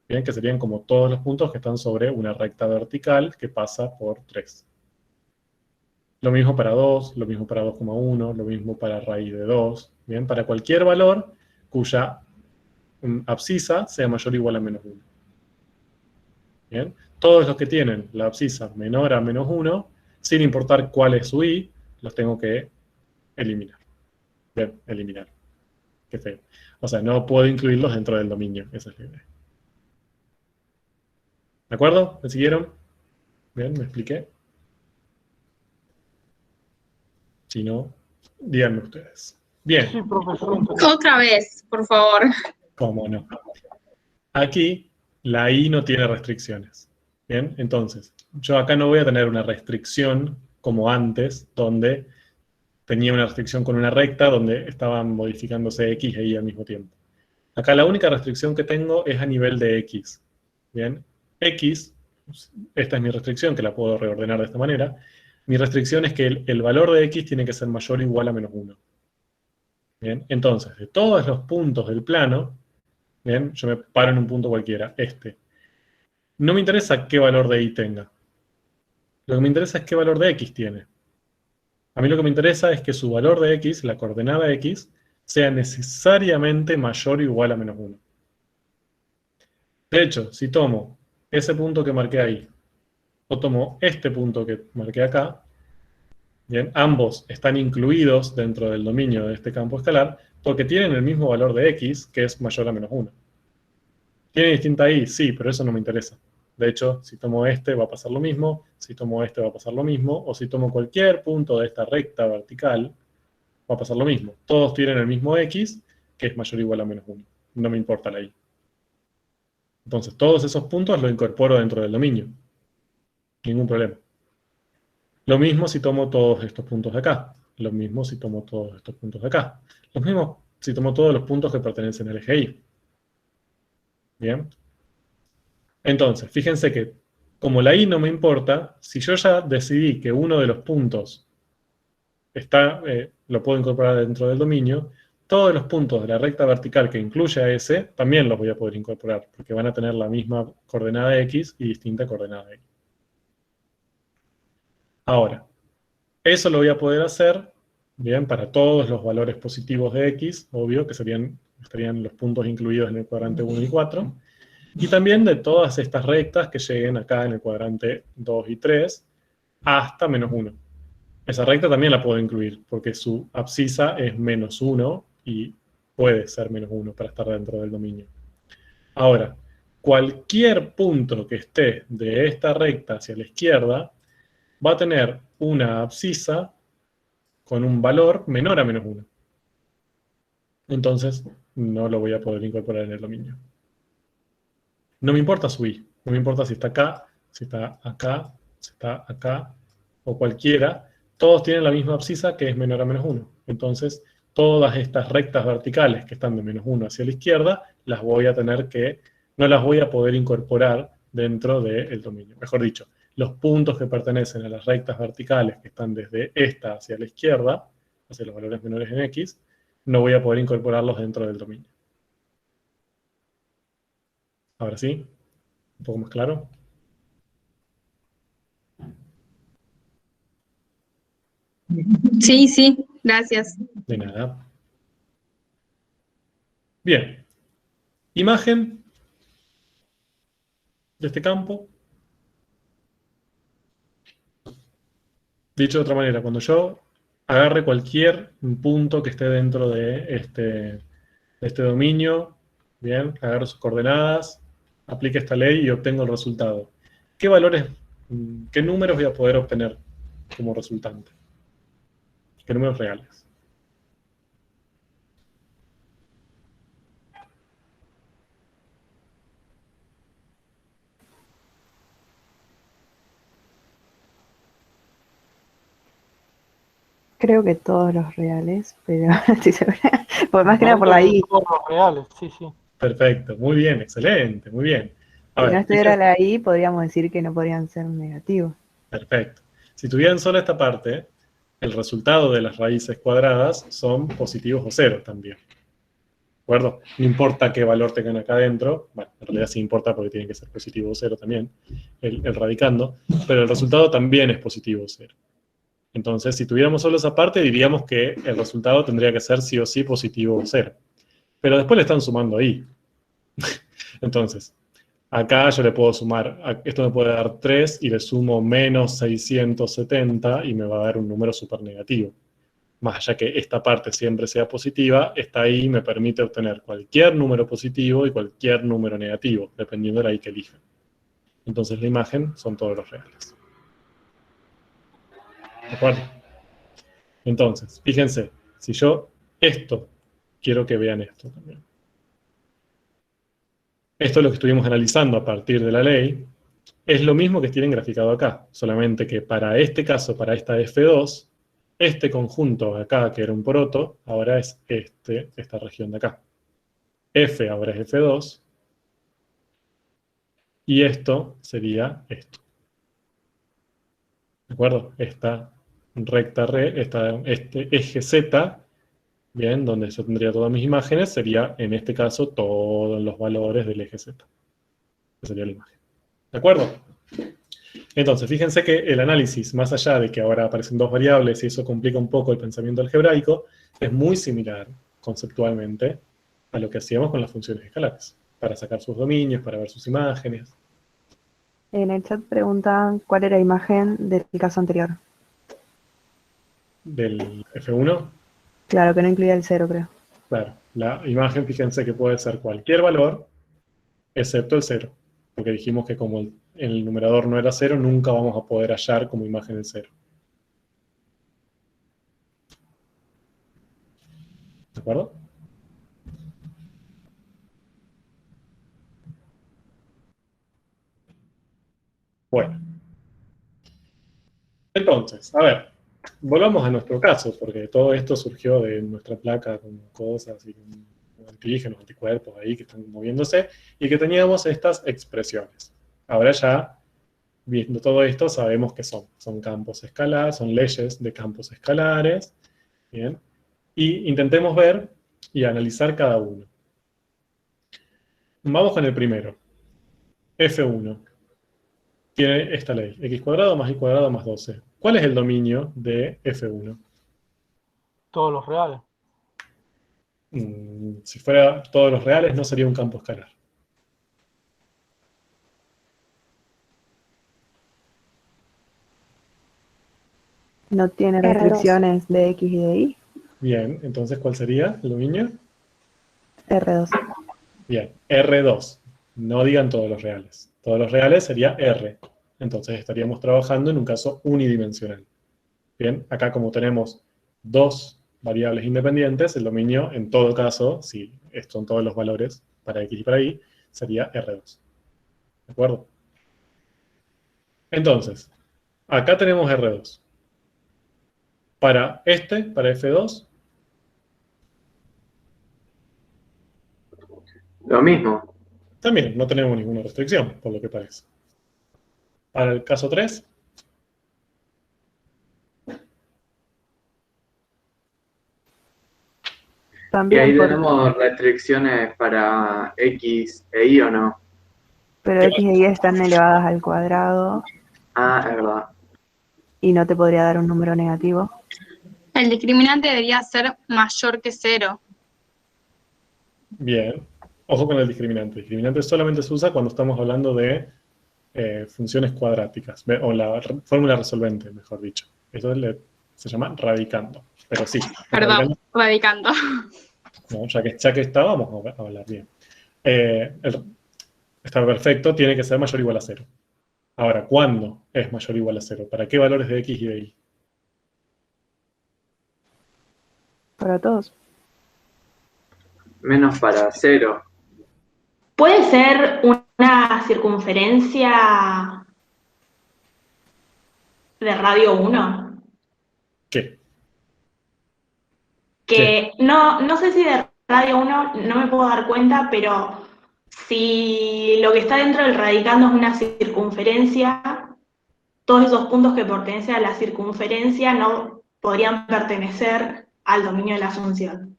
¿Bien? Que serían como todos los puntos que están sobre una recta vertical que pasa por 3. Lo mismo para 2, lo mismo para 2,1, lo mismo para raíz de 2. ¿Bien? Para cualquier valor cuya abscisa sea mayor o igual a menos 1. ¿Bien? Todos los que tienen la abscisa menor a menos 1, sin importar cuál es su i, los tengo que eliminar. Bien, eliminar. Qué feo. O sea, no puedo incluirlos dentro del dominio. Esa es la idea. ¿De acuerdo? ¿Me siguieron? Bien, ¿me expliqué? Si no, díganme ustedes. Bien, Sí, profesor, entendí. Otra vez, por favor. cómo no. Aquí la i no tiene restricciones. Bien, entonces, yo acá no voy a tener una restricción como antes, donde tenía una restricción con una recta, donde estaban modificándose x e y al mismo tiempo. Acá la única restricción que tengo es a nivel de x. Bien, x, esta es mi restricción, que la puedo reordenar de esta manera. Mi restricción es que el valor de x tiene que ser mayor o igual a menos 1. Bien, entonces, de todos los puntos del plano, bien, yo me paro en un punto cualquiera, este. No me interesa qué valor de y tenga. Lo que me interesa es qué valor de x tiene. A mí lo que me interesa es que su valor de x, la coordenada x, sea necesariamente mayor o igual a menos 1. De hecho, si tomo ese punto que marqué ahí, o tomo este punto que marqué acá, bien, ambos están incluidos dentro del dominio de este campo escalar porque tienen el mismo valor de x, que es mayor a menos 1. ¿Tiene distinta y? Sí, pero eso no me interesa. De hecho, si tomo este va a pasar lo mismo, si tomo este va a pasar lo mismo, o si tomo cualquier punto de esta recta vertical, va a pasar lo mismo. Todos tienen el mismo x, que es mayor o igual a menos 1. No me importa la y. Entonces, todos esos puntos los incorporo dentro del dominio. Ningún problema. Lo mismo si tomo todos estos puntos de acá. Lo mismo si tomo todos estos puntos de acá. Lo mismo si tomo todos los puntos que pertenecen al eje Y. Bien. Entonces, fíjense que como la Y no me importa, si yo ya decidí que uno de los puntos lo puedo incorporar dentro del dominio, todos los puntos de la recta vertical que incluye a ese, también los voy a poder incorporar, porque van a tener la misma coordenada x y distinta coordenada y. Ahora, eso lo voy a poder hacer, bien, para todos los valores positivos de x, obvio, que estarían los puntos incluidos en el cuadrante 1 y 4, y también de todas estas rectas que lleguen acá en el cuadrante 2 y 3, hasta menos 1. Esa recta también la puedo incluir, porque su abscisa es menos 1 y puede ser menos 1 para estar dentro del dominio. Ahora, cualquier punto que esté de esta recta hacia la izquierda va a tener una abscisa con un valor menor a menos 1. Entonces, no lo voy a poder incorporar en el dominio. No me importa su i, no me importa si está acá, si está acá, si está acá, o cualquiera. Todos tienen la misma abscisa que es menor a menos 1. Entonces, todas estas rectas verticales que están de menos 1 hacia la izquierda, las voy a tener que, no las voy a poder incorporar dentro del dominio. Mejor dicho, los puntos que pertenecen a las rectas verticales que están desde esta hacia la izquierda, hacia los valores menores en x, no voy a poder incorporarlos dentro del dominio. Ahora sí, un poco más claro. Sí, sí, gracias. De nada. Bien. Imagen de este campo. Dicho de otra manera, cuando yo agarre cualquier punto que esté dentro de este dominio, bien, agarro sus coordenadas, aplique esta ley y obtengo el resultado. ¿Qué valores, qué números voy a poder obtener como resultante? ¿Qué números reales? Creo que todos los reales, pero no estoy segura. Pues más que nada por la I. Todos los reales, sí, sí. Perfecto, muy bien, excelente, muy bien. A Si no ver, estuviera fíjense, la I, podríamos decir que no podrían ser negativos. perfecto. Si tuvieran solo esta parte, el resultado de las raíces cuadradas son positivos o cero también. ¿De acuerdo? No importa qué valor tengan acá adentro, bueno, en realidad sí importa porque tiene que ser positivo o cero también, el radicando, pero el resultado también es positivo o cero. Entonces, si tuviéramos solo esa parte, diríamos que el resultado tendría que ser sí o sí positivo o cero. Pero después le están sumando ahí. Entonces, acá yo le puedo sumar, esto me puede dar 3 y le sumo menos 670 y me va a dar un número súper negativo. Más allá que esta parte siempre sea positiva, esta I me permite obtener cualquier número positivo y cualquier número negativo, dependiendo de la I que elija. Entonces la imagen son todos los reales. ¿De acuerdo? Entonces, fíjense, si yo esto, quiero que vean esto también. Esto es lo que estuvimos analizando a partir de la ley. Es lo mismo que tienen graficado acá, solamente que para este caso, para esta F2, este conjunto acá, que era un poroto, ahora es esta región de acá. F ahora es F2, y esto sería esto. ¿De acuerdo? Esta recta este eje Z, bien, donde yo tendría todas mis imágenes, sería en este caso todos los valores del eje Z. Esa sería la imagen. ¿De acuerdo? Entonces, fíjense que el análisis, más allá de que ahora aparecen dos variables y eso complica un poco el pensamiento algebraico, es muy similar conceptualmente a lo que hacíamos con las funciones escalares, para sacar sus dominios, para ver sus imágenes. En el chat preguntan cuál era la imagen del caso anterior. Del F1, Claro, que no incluía el 0, creo. claro, la imagen, fíjense que puede ser cualquier valor, excepto el 0, porque dijimos que como el numerador no era 0, nunca vamos a poder hallar como imagen el 0. ¿De acuerdo? Bueno. Entonces, a ver, volvamos a nuestro caso, porque todo esto surgió de nuestra placa con cosas y con antígenos, anticuerpos ahí que están moviéndose, y que teníamos estas expresiones. Ahora ya, viendo todo esto, sabemos qué son. Son campos escalares, son leyes de campos escalares, ¿bien? Y intentemos ver y analizar cada uno. Vamos con el primero. F1. Tiene esta ley, x cuadrado más y cuadrado más 12. ¿Cuál es el dominio de F1? Todos los reales. Si fuera todos los reales, no sería un campo escalar. No tiene R2. restricciones de X y de Y. Bien, entonces, ¿cuál sería el dominio? R2. Bien, R2. No digan todos los reales. Todos los reales sería R. Entonces estaríamos trabajando en un caso unidimensional. Bien, acá como tenemos dos variables independientes, el dominio en todo caso, si estos son todos los valores para X y para Y, sería R2. ¿De acuerdo? Entonces, acá tenemos R2. Para F2, Lo mismo. también no tenemos ninguna restricción, por lo que parece. Para el caso 3, ¿Y También, ahí tenemos restricciones para X e Y o no? pero X e Y están elevadas al cuadrado Ah, es verdad. y no te podría dar un número negativo. El discriminante debería ser mayor que 0. bien. Ojo con el discriminante. El discriminante solamente se usa cuando estamos hablando de funciones cuadráticas, o la fórmula resolvente, mejor dicho. Eso se llama radicando. Pero sí. Perdón, radicando. No, ya que está, vamos a hablar bien. Está perfecto, tiene que ser mayor o igual a 0. Ahora, ¿cuándo es mayor o igual a 0? ¿Para qué valores de X y de Y? Para todos. Menos para 0. ¿Puede ser una circunferencia de radio 1? ¿Qué? Que no sé si de radio 1 no me puedo dar cuenta, pero si lo que está dentro del radicando es una circunferencia, todos esos puntos que pertenecen a la circunferencia no podrían pertenecer al dominio de la función.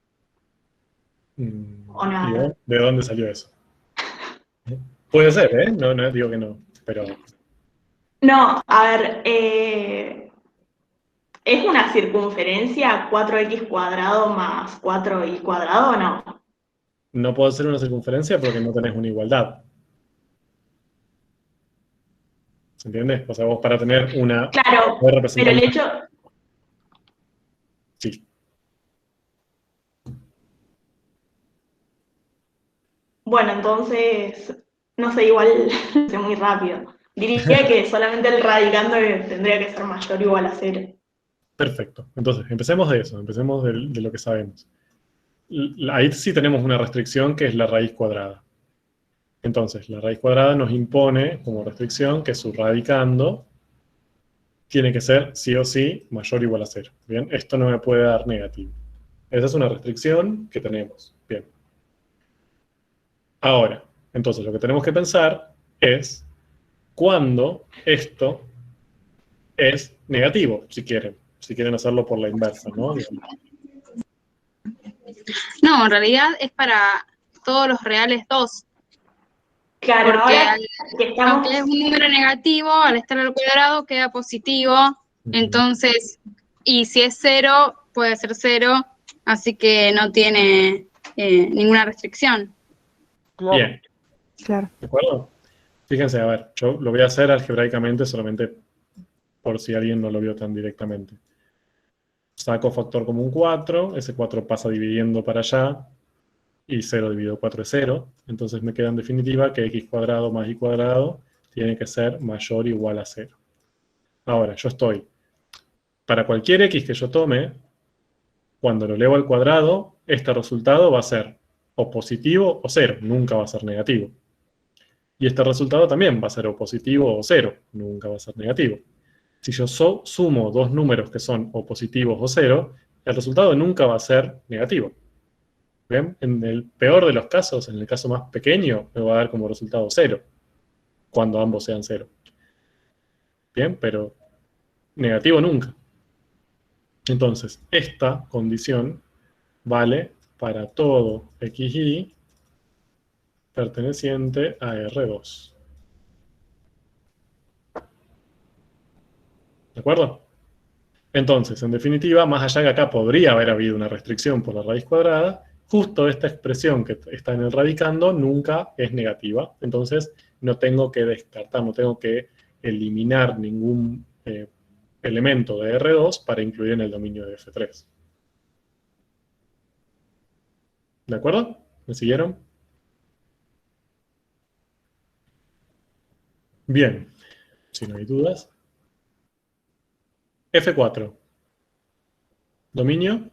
O ¿Y nada. de dónde salió eso? Puede ser, ¿eh? No digo que no, pero... No, a ver, ¿es una circunferencia 4x² más 4y² o no? No puedo hacer una circunferencia porque no tenés una igualdad. ¿Se entiende? O sea, vos para tener una... Claro, poder pero representar el hecho... Sí. Bueno, entonces, no sé, igual es muy rápido. Diría que solamente el radicando tendría que ser mayor o igual a 0. Perfecto. Entonces, empecemos de eso, empecemos de lo que sabemos. Ahí sí tenemos una restricción que es la raíz cuadrada. Entonces, la raíz cuadrada nos impone como restricción que su radicando tiene que ser sí o sí mayor o igual a 0. ¿Bien? Esto no me puede dar negativo. Esa es una restricción que tenemos. Bien. Ahora, entonces lo que tenemos que pensar es cuándo esto es negativo, si quieren hacerlo por la inversa, ¿no? No, en realidad es para todos los reales 2. Claro, Porque ahora que estamos... aunque es un número negativo, al estar al cuadrado queda positivo. Entonces, y si es 0, puede ser 0, así que no tiene ninguna restricción. Claro. Bien, Claro. ¿de acuerdo? Fíjense, a ver, yo lo voy a hacer algebraicamente solamente por si alguien no lo vio tan directamente. Saco factor común 4, ese 4 pasa dividiendo para allá, y 0 dividido 4 es 0, entonces me queda en definitiva que x² más y² tiene que ser mayor o igual a 0. Ahora, yo estoy, para cualquier x que yo tome, cuando lo elevo al cuadrado, este resultado va a ser o positivo o 0, nunca va a ser negativo. Y este resultado también va a ser o positivo o 0, nunca va a ser negativo. Si yo sumo dos números que son o positivos o 0, el resultado nunca va a ser negativo. ¿Ven? En el peor de los casos, en el caso más pequeño, me va a dar como resultado 0, cuando ambos sean 0. Bien, pero negativo nunca. Entonces, esta condición vale para todo xy perteneciente a R2. ¿De acuerdo? Entonces, en definitiva, más allá que acá podría haber habido una restricción por la raíz cuadrada, justo esta expresión que está en el radicando nunca es negativa. Entonces, no tengo que descartar, no tengo que eliminar ningún elemento de R2 para incluir en el dominio de F3. ¿De acuerdo? ¿Me siguieron? Bien, si no hay dudas. F4. Dominio.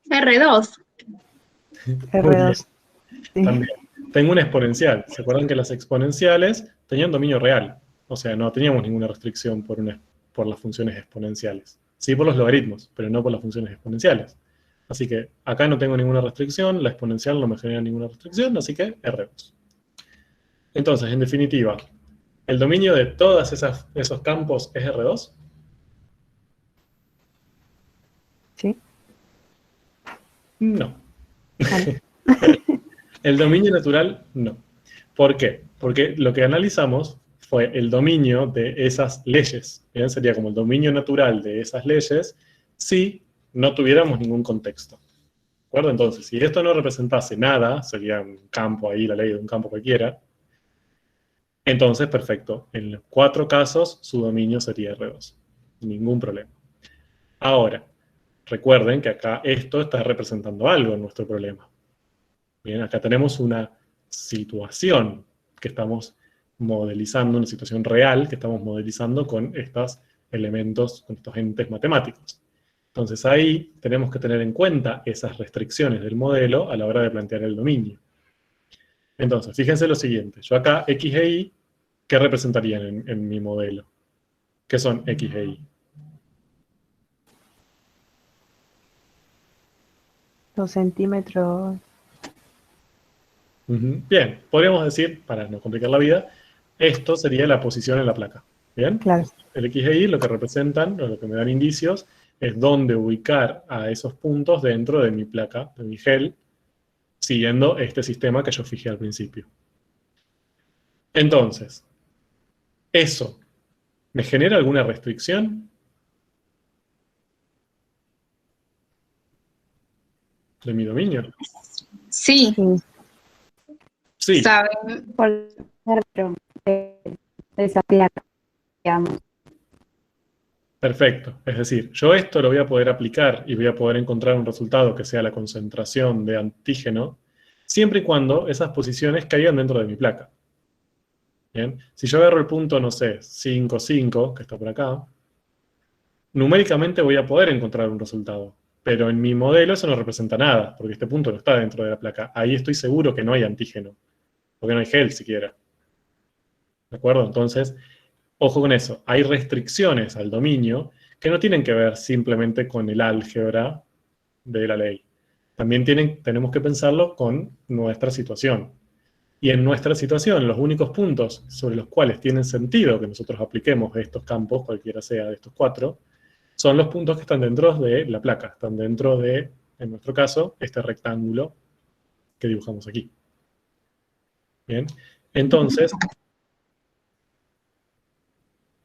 R2. R2. Sí. También. Tengo una exponencial. ¿Se acuerdan que las exponenciales tenían dominio real? O sea, no teníamos ninguna restricción por las funciones exponenciales. Sí por los logaritmos, pero no por las funciones exponenciales. Así que acá no tengo ninguna restricción, la exponencial no me genera ninguna restricción, así que R2. Entonces, en definitiva, ¿el dominio de todos esos campos es R2? Sí. No. Vale. El dominio natural, no. ¿Por qué? Porque lo que analizamos fue el dominio de esas leyes. ¿Bien? Sería como el dominio natural de esas leyes si no tuviéramos ningún contexto. ¿De acuerdo? Entonces, si esto no representase nada, sería un campo ahí, la ley de un campo cualquiera, entonces, perfecto. En los 4 casos, su dominio sería R2. Ningún problema. Ahora, recuerden que acá esto está representando algo en nuestro problema. Bien, acá tenemos una situación que estamos modelizando, una situación real que estamos modelizando con estos elementos, con estos entes matemáticos. Entonces ahí tenemos que tener en cuenta esas restricciones del modelo a la hora de plantear el dominio. Entonces, fíjense lo siguiente. Yo acá, X e Y, ¿qué representarían en mi modelo? ¿Qué son X e Y? Los centímetros. Ujú. Bien, podríamos decir, para no complicar la vida, esto sería la posición en la placa. ¿Bien? Claro. El X e Y lo que representan, o lo que me dan indicios, es dónde ubicar a esos puntos dentro de mi placa, de mi gel, siguiendo este sistema que yo fijé al principio. Entonces, ¿eso me genera alguna restricción de mi dominio? Sí, Sí. Sí, saben. Por ejemplo, de esa placa, digamos. perfecto. Es decir, yo esto lo voy a poder aplicar y voy a poder encontrar un resultado que sea la concentración de antígeno, siempre y cuando esas posiciones caigan dentro de mi placa. Bien, si yo agarro el punto, no sé, 5, 5, que está por acá, numéricamente voy a poder encontrar un resultado, pero en mi modelo eso no representa nada, porque este punto no está dentro de la placa. Ahí estoy seguro que no hay antígeno, porque no hay gel siquiera. ¿De acuerdo? Entonces, ojo con eso. Hay restricciones al dominio que no tienen que ver simplemente con el álgebra de la ley. También tenemos que pensarlo con nuestra situación. Y en nuestra situación, los únicos puntos sobre los cuales tienen sentido que nosotros apliquemos estos campos, cualquiera sea de estos 4, son los puntos que están dentro de la placa, están dentro de, en nuestro caso, este rectángulo que dibujamos aquí. Bien, entonces,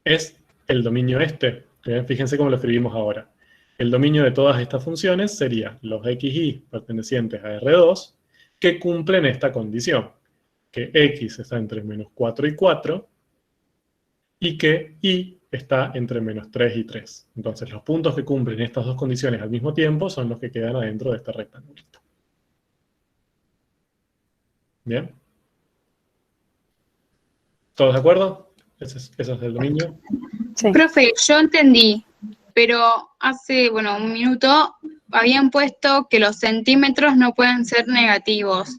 es el dominio este. Bien, fíjense cómo lo escribimos ahora. El dominio de todas estas funciones sería los xy pertenecientes a R2 que cumplen esta condición, que x está entre menos 4 y 4, y que y está entre menos 3 y 3. Entonces, los puntos que cumplen estas dos condiciones al mismo tiempo son los que quedan adentro de este rectangulito. ¿Bien? ¿Todos de acuerdo? Eso es el dominio. Sí. Profe, yo entendí, pero hace, bueno, un minuto habían puesto que los centímetros no pueden ser negativos.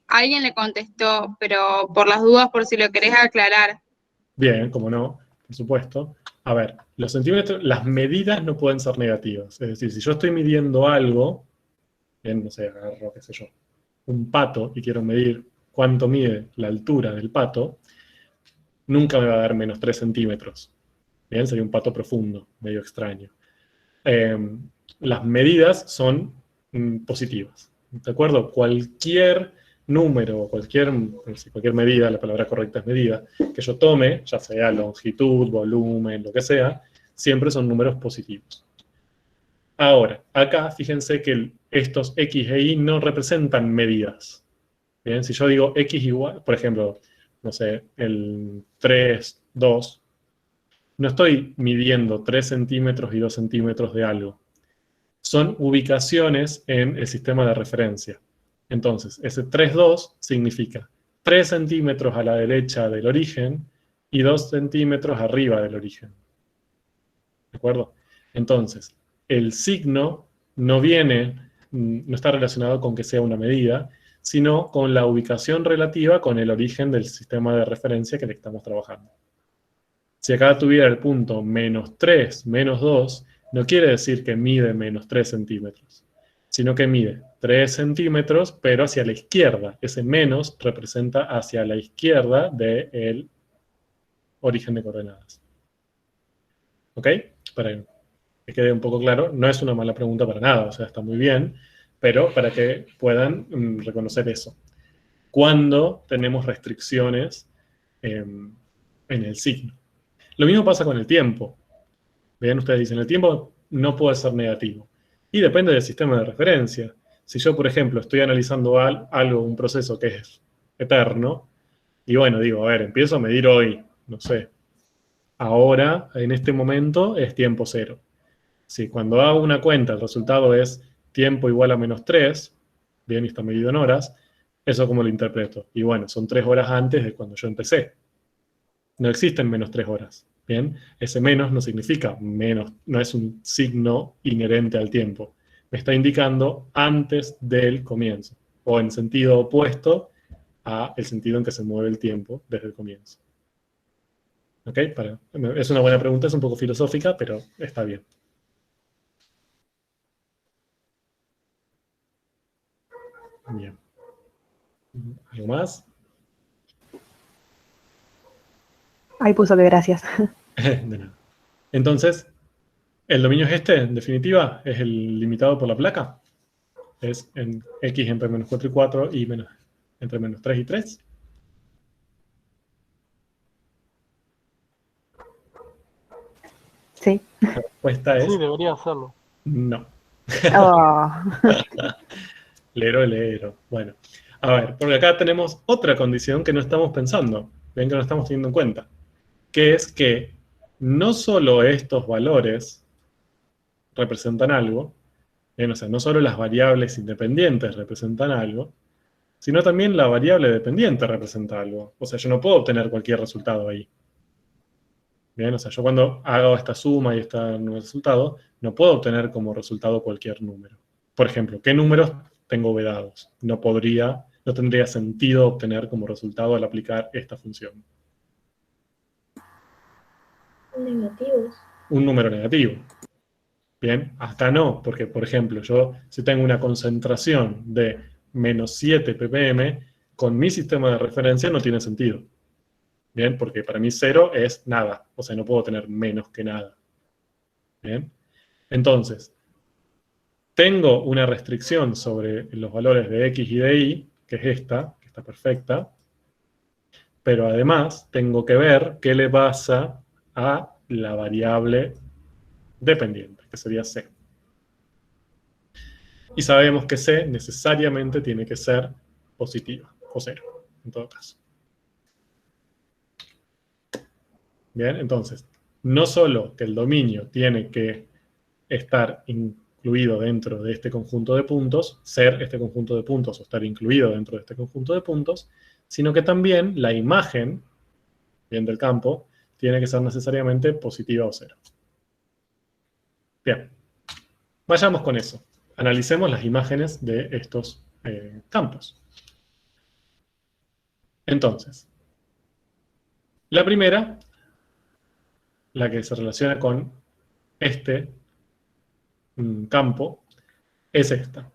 Alguien le contestó, pero por las dudas, por si lo querés aclarar. Bien, como no, por supuesto. A ver, los centímetros, las medidas no pueden ser negativas. Es decir, si yo estoy midiendo algo, bien, no sé, agarro, qué sé yo, un pato y quiero medir cuánto mide la altura del pato, nunca me va a dar menos 3 centímetros. Bien, sería un pato profundo, medio extraño. Las medidas son positivas. ¿De acuerdo? Cualquier número, cualquier medida, la palabra correcta es medida, que yo tome, ya sea longitud, volumen, lo que sea, siempre son números positivos. Ahora, acá fíjense que estos x e y no representan medidas. Bien, si yo digo x igual, por ejemplo, no sé, el 3, 2, no estoy midiendo 3 centímetros y 2 centímetros de algo. Son ubicaciones en el sistema de referencia. Entonces, ese 3,2 significa 3 centímetros a la derecha del origen y 2 centímetros arriba del origen. ¿De acuerdo? Entonces, el signo no está relacionado con que sea una medida, sino con la ubicación relativa con el origen del sistema de referencia que le estamos trabajando. Si acá tuviera el punto menos 3, menos 2, no quiere decir que mide menos 3 centímetros, sino que mide 3 centímetros, pero hacia la izquierda. Ese menos representa hacia la izquierda del origen de coordenadas. ¿Ok? Para que quede un poco claro, no es una mala pregunta para nada, o sea, está muy bien, pero para que puedan reconocer eso. Cuando tenemos restricciones en el signo. Lo mismo pasa con el tiempo. Vean, ustedes dicen, el tiempo no puede ser negativo. Y depende del sistema de referencia. Si yo, por ejemplo, estoy analizando algo, un proceso que es eterno, y bueno, digo, a ver, empiezo a medir hoy, no sé, ahora, en este momento, es tiempo 0. Si cuando hago una cuenta el resultado es tiempo igual a menos 3, bien, y está medido en horas, ¿eso cómo lo interpreto? Y bueno, son 3 horas antes de cuando yo empecé. No existen menos 3 horas. Bien, ese menos no significa menos, no es un signo inherente al tiempo. Me está indicando antes del comienzo. O en sentido opuesto, a el sentido en que se mueve el tiempo desde el comienzo. ¿Ok? Es una buena pregunta, es un poco filosófica, pero está bien. Bien. ¿Algo más? Ahí puso que gracias. De nada. Entonces, el dominio es este, en definitiva, es el limitado por la placa. Es en x entre menos 4 y 4 y entre menos 3 y 3. Sí. La respuesta es Sí, debería hacerlo. no. Oh. Lero. Bueno, a ver, porque acá tenemos otra condición que no estamos pensando, ven que no estamos teniendo en cuenta, que es que no solo estos valores representan algo, o sea, no solo las variables independientes representan algo, sino también la variable dependiente representa algo. O sea, yo no puedo obtener cualquier resultado ahí. Bien, o sea, yo cuando hago esta suma y este nuevo resultado, no puedo obtener como resultado cualquier número. Por ejemplo, ¿qué números tengo vedados? No tendría sentido obtener como resultado al aplicar esta función. Negativos. Un número negativo. Bien, hasta no, porque por ejemplo, yo si tengo una concentración de menos 7 ppm, con mi sistema de referencia no tiene sentido. Bien, porque para mí 0 es nada, o sea, no puedo tener menos que nada. Bien, entonces, tengo una restricción sobre los valores de x y de y, que es esta, que está perfecta, pero además tengo que ver qué le pasa a la variable dependiente, que sería c. Y sabemos que c necesariamente tiene que ser positiva, o 0, en todo caso. Bien, entonces, no solo que el dominio tiene que estar incluido dentro de este conjunto de puntos, ser este conjunto de puntos o estar incluido dentro de este conjunto de puntos, sino que también la imagen, bien, del campo tiene que ser necesariamente positiva o 0. Bien, vayamos con eso. Analicemos las imágenes de estos campos. Entonces, la primera, la que se relaciona con este campo, es esta.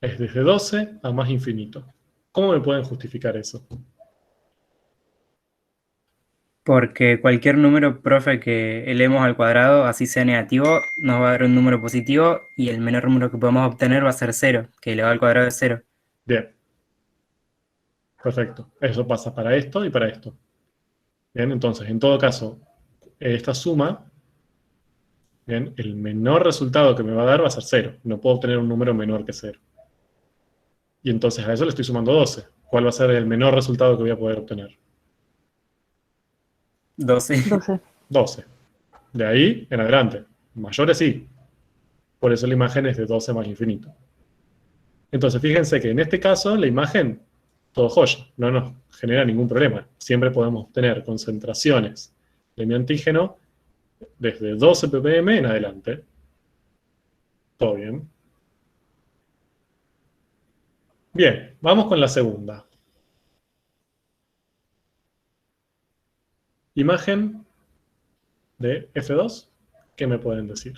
Es desde 12 a más infinito. ¿Cómo me pueden justificar eso? Porque cualquier número, profe, que elevemos al cuadrado, así sea negativo, nos va a dar un número positivo y el menor número que podemos obtener va a ser 0, que elevado al cuadrado es 0. Bien. Perfecto. Eso pasa para esto y para esto. Bien, entonces, en todo caso, esta suma, bien, el menor resultado que me va a dar va a ser 0. No puedo obtener un número menor que 0. Y entonces a eso le estoy sumando 12. ¿Cuál va a ser el menor resultado que voy a poder obtener? 12. 12. 12. De ahí en adelante. Mayores sí. Por eso la imagen es de 12 más infinito. Entonces, fíjense que en este caso la imagen, todo joya, no nos genera ningún problema. Siempre podemos obtener concentraciones de mi antígeno desde 12 ppm en adelante. Todo bien. Bien, vamos con la segunda. Imagen de F2, ¿qué me pueden decir?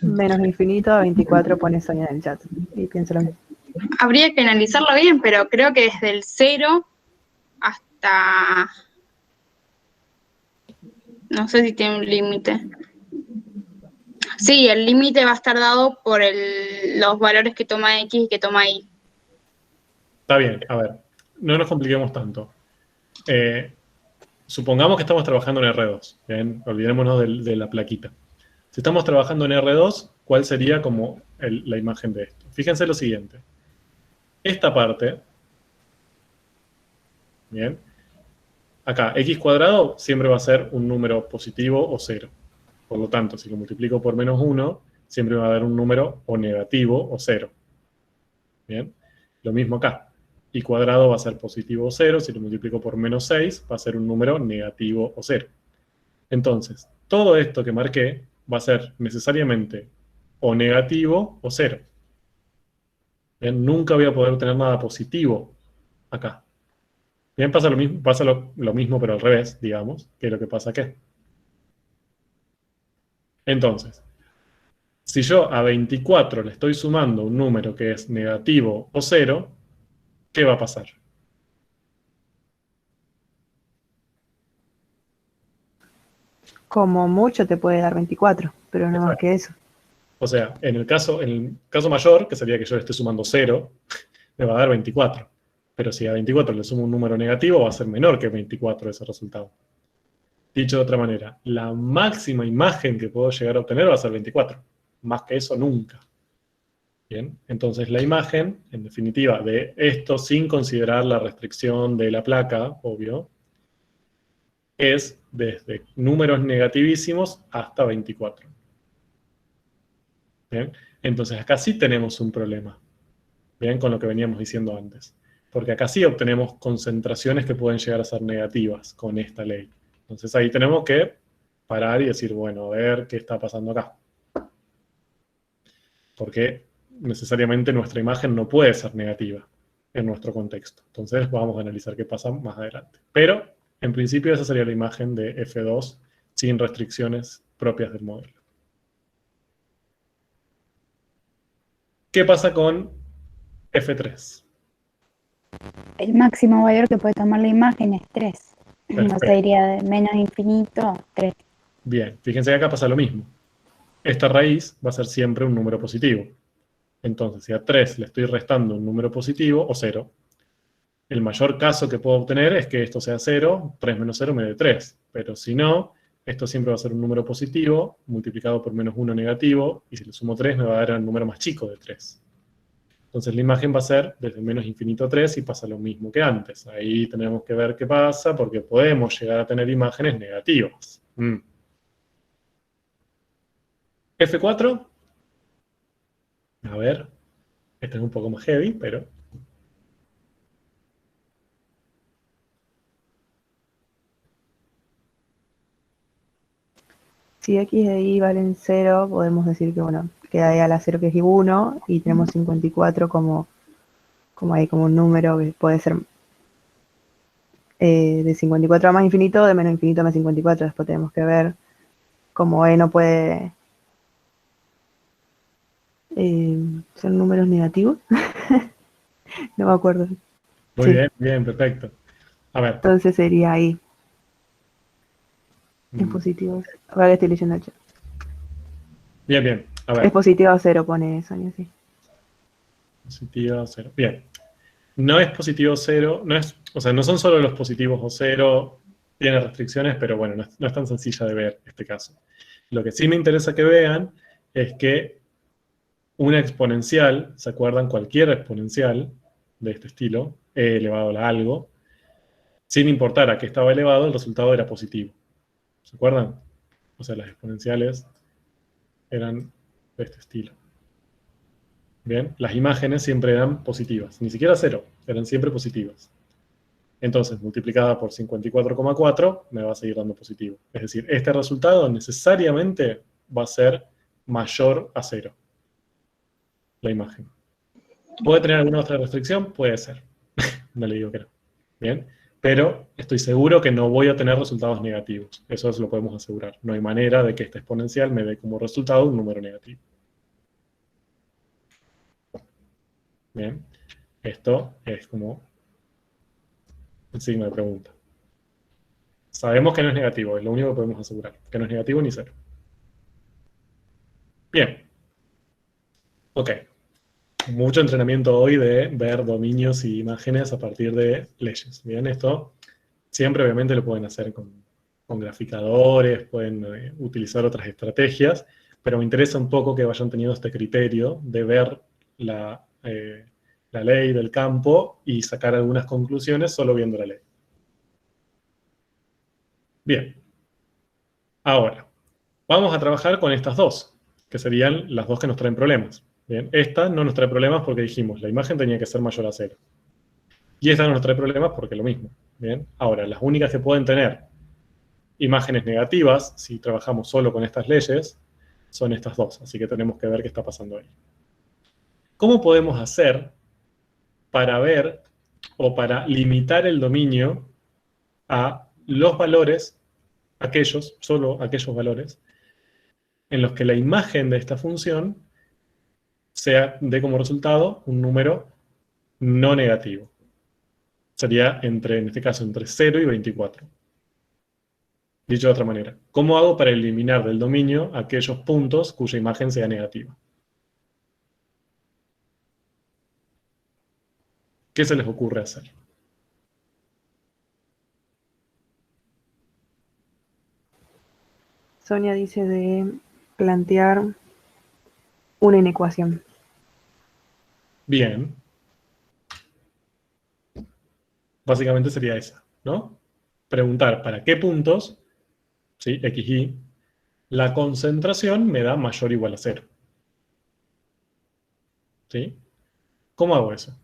Menos infinito a 24 pone Sonia en el chat. Y pienso lo mismo. Habría que analizarlo bien, pero creo que desde el 0 hasta... No sé si tiene un límite. Sí, el límite va a estar dado por los valores que toma X y que toma Y. Está bien, a ver, no nos compliquemos tanto. Supongamos que estamos trabajando en R2, ¿bien? Olvidémonos de la plaquita. Si estamos trabajando en R2, ¿cuál sería como la imagen de esto? Fíjense lo siguiente. Esta parte, ¿bien? Acá, x cuadrado siempre va a ser un número positivo o 0. Por lo tanto, si lo multiplico por menos 1, siempre me va a dar un número o negativo o 0. ¿Bien? Lo mismo acá. Y cuadrado va a ser positivo o 0. Si lo multiplico por menos 6, va a ser un número negativo o 0. Entonces, todo esto que marqué va a ser necesariamente o negativo o 0. Bien, nunca voy a poder tener nada positivo acá. Bien, pasa lo mismo, pero al revés, digamos, que lo que pasa aquí. Entonces, si yo a 24 le estoy sumando un número que es negativo o 0, ¿qué va a pasar? Como mucho te puede dar 24, pero no más Exacto. que eso. O sea, en el caso mayor, que sería que yo le esté sumando 0, me va a dar 24. Pero si a 24 le sumo un número negativo, va a ser menor que 24 ese resultado. Dicho de otra manera, la máxima imagen que puedo llegar a obtener va a ser 24. Más que eso, nunca. Bien, entonces la imagen, en definitiva, de esto, sin considerar la restricción de la placa, obvio, es desde números negativísimos hasta 24. Bien, entonces acá sí tenemos un problema. Bien, con lo que veníamos diciendo antes. Porque acá sí obtenemos concentraciones que pueden llegar a ser negativas con esta ley. Entonces ahí tenemos que parar y decir, bueno, a ver qué está pasando acá. Porque necesariamente nuestra imagen no puede ser negativa en nuestro contexto. Entonces vamos a analizar qué pasa más adelante. Pero, en principio, esa sería la imagen de F2 sin restricciones propias del modelo. ¿Qué pasa con F3? El máximo valor que puede tomar la imagen es 3. No Perfecto. sería de menos infinito a 3. Bien, fíjense que acá pasa lo mismo. Esta raíz va a ser siempre un número positivo. Entonces, si a 3 le estoy restando un número positivo, o 0, el mayor caso que puedo obtener es que esto sea 0, 3 menos 0 me dé 3. Pero si no, esto siempre va a ser un número positivo multiplicado por menos 1 negativo, y si le sumo 3 me va a dar el número más chico de 3. Entonces la imagen va a ser desde menos infinito a 3 y pasa lo mismo que antes. Ahí tenemos que ver qué pasa porque podemos llegar a tener imágenes negativas. F4. A ver, este es un poco más heavy, pero... Si x de y valen 0, podemos decir que, bueno, queda igual a 0 que es 1, y tenemos 54 como un número que puede ser de 54 a más infinito, de menos infinito a más 54. Después tenemos que ver cómo e no puede ser números negativos. No me acuerdo. Muy Sí. bien, perfecto. A ver. Entonces sería ahí. Es positivo. Ahora le estoy leyendo el chat. Bien. A ver. Es positivo 0, pone Sonia, sí. Positivo 0. Bien. No es positivo 0, o sea, no son solo los positivos o 0, tiene restricciones, pero bueno, no es tan sencilla de ver este caso. Lo que sí me interesa que vean es que una exponencial, ¿se acuerdan? Cualquier exponencial de este estilo, e elevado a algo, sin importar a qué estaba elevado, el resultado era positivo. ¿Se acuerdan? O sea, las exponenciales eran de este estilo. Bien, las imágenes siempre eran positivas, ni siquiera 0, eran siempre positivas. Entonces, multiplicada por 54,4 me va a seguir dando positivo. Es decir, este resultado necesariamente va a ser mayor a 0. La imagen. ¿Puede tener alguna otra restricción? Puede ser. No le digo que no. Bien, pero estoy seguro que no voy a tener resultados negativos. Eso lo podemos asegurar. No hay manera de que esta exponencial me dé como resultado un número negativo. Bien, esto es como el signo de pregunta. Sabemos que no es negativo, es lo único que podemos asegurar, que no es negativo ni 0. Bien. Ok. Mucho entrenamiento hoy de ver dominios y imágenes a partir de leyes. Bien, esto siempre obviamente lo pueden hacer con graficadores, pueden utilizar otras estrategias, pero me interesa un poco que vayan teniendo este criterio de ver la ley del campo y sacar algunas conclusiones solo viendo la ley. Bien. Ahora, vamos a trabajar con estas dos, que serían las dos que nos traen problemas. Bien, esta no nos trae problemas porque dijimos, la imagen tenía que ser mayor a 0. Y esta no nos trae problemas porque lo mismo. Bien, ahora, las únicas que pueden tener imágenes negativas, si trabajamos solo con estas leyes, son estas dos, así que tenemos que ver qué está pasando ahí. ¿Cómo podemos hacer para ver o para limitar el dominio a los valores, solo aquellos valores, en los que la imagen de esta función dé como resultado un número no negativo? Sería en este caso, entre 0 y 24. Dicho de otra manera, ¿cómo hago para eliminar del dominio aquellos puntos cuya imagen sea negativa? ¿Qué se les ocurre hacer? Sonia dice de plantear una inecuación. Bien. Básicamente sería esa, ¿no? Preguntar para qué puntos, ¿sí? X, Y, la concentración me da mayor o igual a 0. ¿Sí? ¿Cómo hago eso?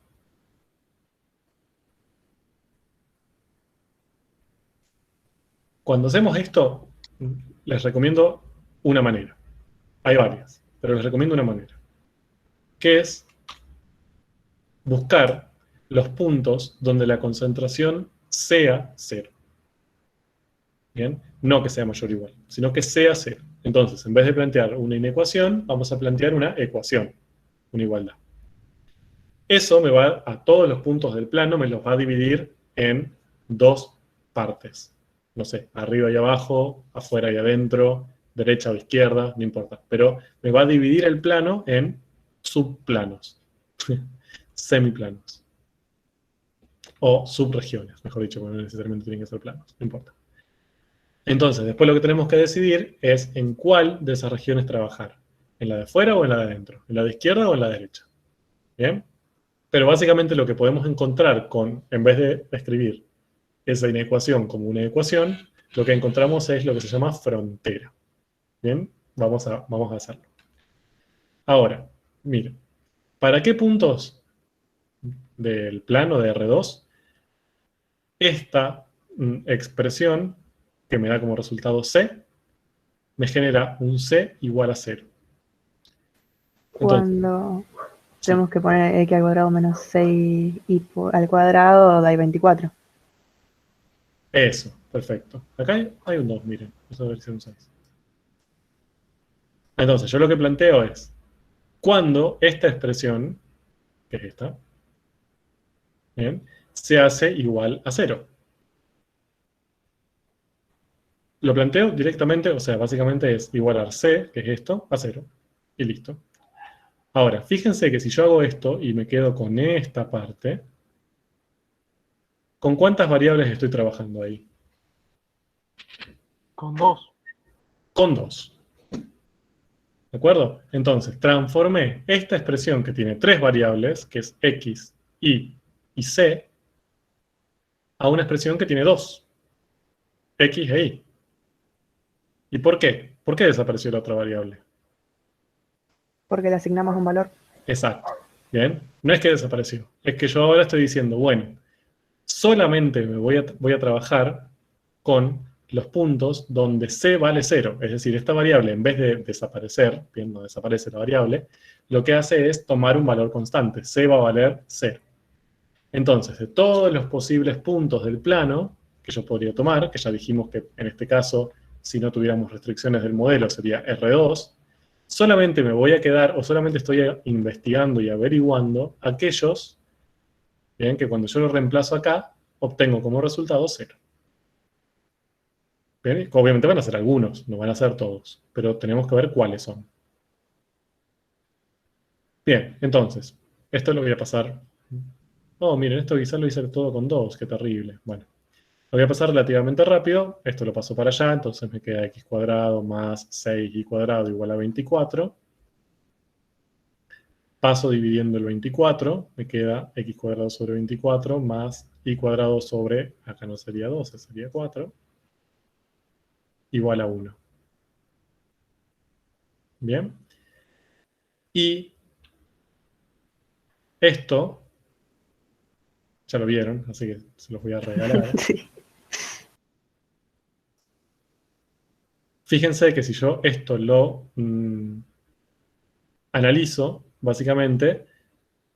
Cuando hacemos esto, les recomiendo una manera. Hay varias, pero les recomiendo una manera. Que es buscar los puntos donde la concentración sea 0. ¿Bien? No que sea mayor o igual, sino que sea 0. Entonces, en vez de plantear una inecuación, vamos a plantear una ecuación, una igualdad. Eso me va a todos los puntos del plano, me los va a dividir en dos partes. No sé, arriba y abajo, afuera y adentro, derecha o izquierda, no importa. Pero me va a dividir el plano en subplanos, semiplanos. O subregiones, mejor dicho, porque no necesariamente tienen que ser planos, no importa. Entonces, después lo que tenemos que decidir es en cuál de esas regiones trabajar. ¿En la de afuera o en la de adentro? ¿En la de izquierda o en la de derecha? ¿Bien? Pero básicamente lo que podemos encontrar en vez de escribir esa inecuación como una ecuación, lo que encontramos es lo que se llama frontera. ¿Bien? Vamos a hacerlo. Ahora, miren, ¿para qué puntos del plano de R2 esta expresión que me da como resultado C me genera un C igual a 0? Entonces, Cuando tenemos que poner x al cuadrado menos 6 al cuadrado da 24. Eso, perfecto. Acá hay un 2, miren. Vamos a ver si es un 6. Entonces, yo lo que planteo es, cuando esta expresión, que es esta, ¿bien?, se hace igual a 0. Lo planteo directamente, o sea, básicamente es igualar C, que es esto, a 0. Y listo. Ahora, fíjense que si yo hago esto y me quedo con esta parte, ¿con cuántas variables estoy trabajando ahí? Con 2. Con 2. ¿De acuerdo? Entonces, transformé esta expresión que tiene 3 variables, que es X, Y y C, a una expresión que tiene 2, X e Y. ¿Y por qué? ¿Por qué desapareció la otra variable? Porque le asignamos un valor. Exacto. Bien. No es que desapareció. Es que yo ahora estoy diciendo, bueno, solamente me voy a trabajar con los puntos donde C vale 0. Es decir, esta variable, en vez de desaparecer, bien, no desaparece la variable, lo que hace es tomar un valor constante. C va a valer 0. Entonces, de todos los posibles puntos del plano que yo podría tomar, que ya dijimos que en este caso, si no tuviéramos restricciones del modelo, sería R2, solamente me voy a quedar, o solamente estoy investigando y averiguando aquellos, bien, que cuando yo lo reemplazo acá, obtengo como resultado 0. Bien, obviamente van a ser algunos, no van a ser todos, pero tenemos que ver cuáles son. Bien, entonces, esto lo voy a pasar. Oh, miren, esto quizás lo hice todo con 2, qué terrible. Bueno, lo voy a pasar relativamente rápido. Esto lo paso para allá, entonces me queda x cuadrado más 6y cuadrado igual a 24. Paso dividiendo el 24, me queda x cuadrado sobre 24 más y cuadrado sobre, acá no sería 12, sería 4, igual a 1. Bien. Y esto, ya lo vieron, así que se los voy a regalar. Sí. Fíjense que si yo esto lo analizo, básicamente,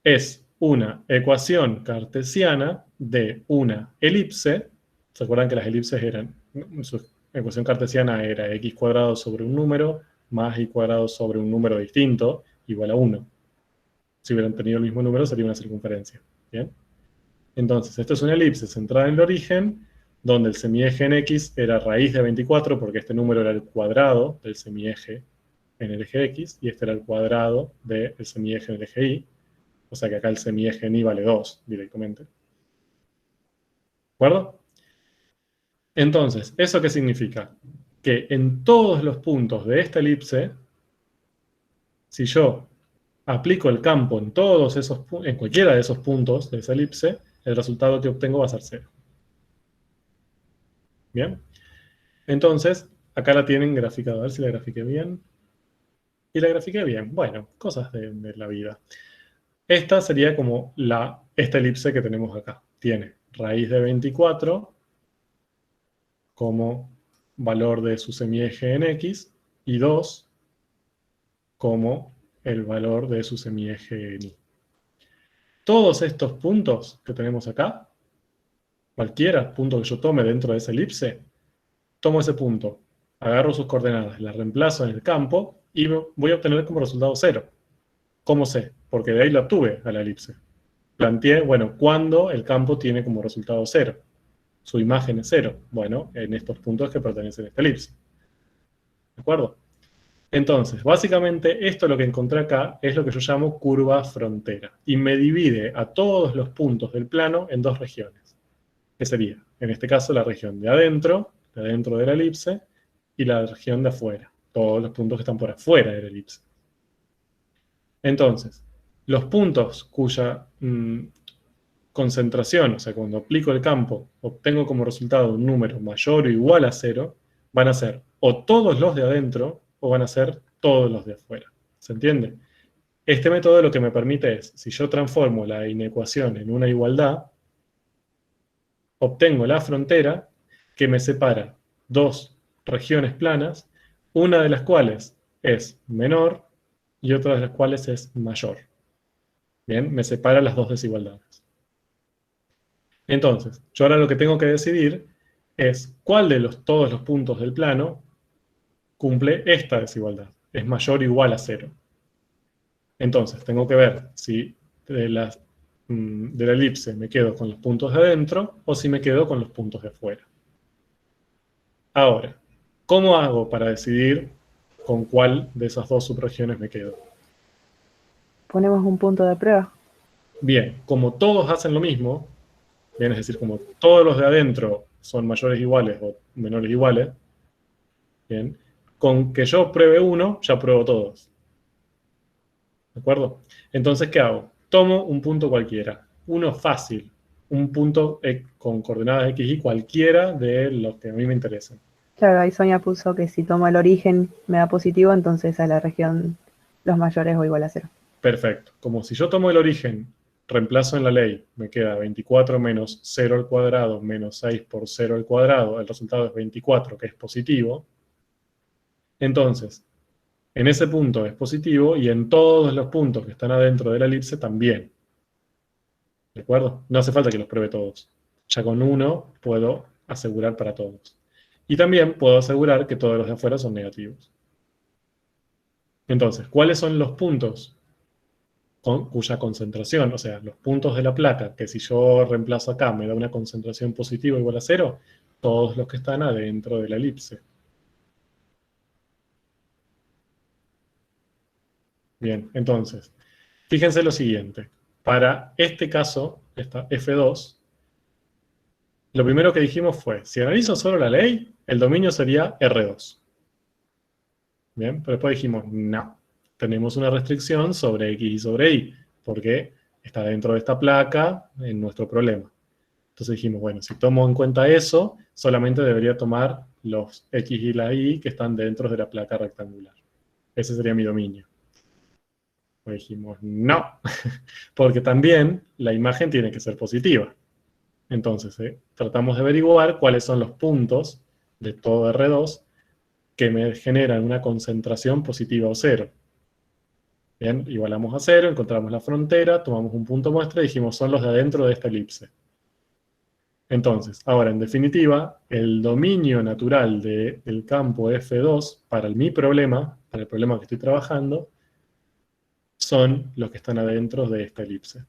es una ecuación cartesiana de una elipse. ¿Se acuerdan que las elipses eran, su ecuación cartesiana era x cuadrado sobre un número más y cuadrado sobre un número distinto igual a 1? Si hubieran tenido el mismo número sería una circunferencia. ¿Bien? Entonces, esto es una elipse centrada en el origen, donde el semieje en x era raíz de 24, porque este número era el cuadrado del semieje en el eje x, y este era el cuadrado del semieje en el eje y. O sea que acá el semieje en y vale 2 directamente. ¿De acuerdo? Entonces, ¿eso qué significa? Que en todos los puntos de esta elipse, si yo aplico el campo en cualquiera de esos puntos de esa elipse, el resultado que obtengo va a ser 0. ¿Bien? Entonces, acá la tienen graficada. A ver si la grafiqué bien. Y la grafiqué bien. Bueno, cosas de la vida. Esta sería como esta elipse que tenemos acá. Tiene raíz de 24 como valor de su semieje en x y 2 como el valor de su semieje en y. Todos estos puntos que tenemos acá, cualquiera punto que yo tome dentro de esa elipse, tomo ese punto, agarro sus coordenadas, las reemplazo en el campo y voy a obtener como resultado 0. ¿Cómo sé? Porque de ahí la obtuve a la elipse. Planteé, bueno, ¿cuándo el campo tiene como resultado 0? Su imagen es 0. Bueno, en estos puntos que pertenecen a esta elipse. ¿De acuerdo? Entonces, básicamente, esto lo que encontré acá es lo que yo llamo curva frontera. Y me divide a todos los puntos del plano en dos regiones. ¿Qué sería? En este caso, la región de adentro de la elipse, y la región de afuera. Todos los puntos que están por afuera de la elipse. Entonces, los puntos cuya concentración, o sea, cuando aplico el campo, obtengo como resultado un número mayor o igual a 0, van a ser o todos los de adentro, o van a ser todos los de afuera. ¿Se entiende? Este método lo que me permite es, si yo transformo la inecuación en una igualdad, obtengo la frontera que me separa dos regiones planas, una de las cuales es menor y otra de las cuales es mayor. Bien, me separa las dos desigualdades. Entonces, yo ahora lo que tengo que decidir es cuál de todos los puntos del plano cumple esta desigualdad. Es mayor o igual a 0. Entonces, tengo que ver si de la elipse me quedo con los puntos de adentro o si me quedo con los puntos de afuera. Ahora, ¿cómo hago para decidir con cuál de esas dos subregiones me quedo? Ponemos un punto de prueba. Bien, como todos hacen lo mismo, bien, es decir, como todos los de adentro son mayores iguales o menores iguales, bien, con que yo pruebe uno, ya pruebo todos. ¿De acuerdo? Entonces, ¿qué hago? Tomo un punto cualquiera, uno fácil, un punto con coordenadas x y cualquiera de los que a mí me interesen. Claro, ahí Sonia puso que si tomo el origen me da positivo, entonces a la región los mayores o igual a 0. Perfecto. Como si yo tomo el origen, reemplazo en la ley, me queda 24 menos 0 al cuadrado menos 6 por 0 al cuadrado, el resultado es 24, que es positivo. Entonces, en ese punto es positivo y en todos los puntos que están adentro de la elipse también. ¿De acuerdo? No hace falta que los pruebe todos. Ya con uno puedo asegurar para todos. Y también puedo asegurar que todos los de afuera son negativos. Entonces, ¿cuáles son los puntos cuya concentración, o sea, los puntos de la placa, que si yo reemplazo acá me da una concentración positiva igual a 0? Todos los que están adentro de la elipse. Bien, entonces, fíjense lo siguiente. Para este caso, esta F2, lo primero que dijimos fue, si analizo solo la ley, el dominio sería R2. Bien, pero después dijimos, no, tenemos una restricción sobre X y sobre Y, porque está dentro de esta placa en nuestro problema. Entonces dijimos, bueno, si tomo en cuenta eso, solamente debería tomar los X y la Y que están dentro de la placa rectangular. Ese sería mi dominio. Pues dijimos, no, porque también la imagen tiene que ser positiva. Entonces, tratamos de averiguar cuáles son los puntos de todo R2 que me generan una concentración positiva o cero. Bien, igualamos a cero, encontramos la frontera, tomamos un punto muestra y dijimos son los de adentro de esta elipse. Entonces, ahora en definitiva, el dominio natural del campo F2 para mi problema, para el problema que estoy trabajando, son los que están adentro de esta elipse.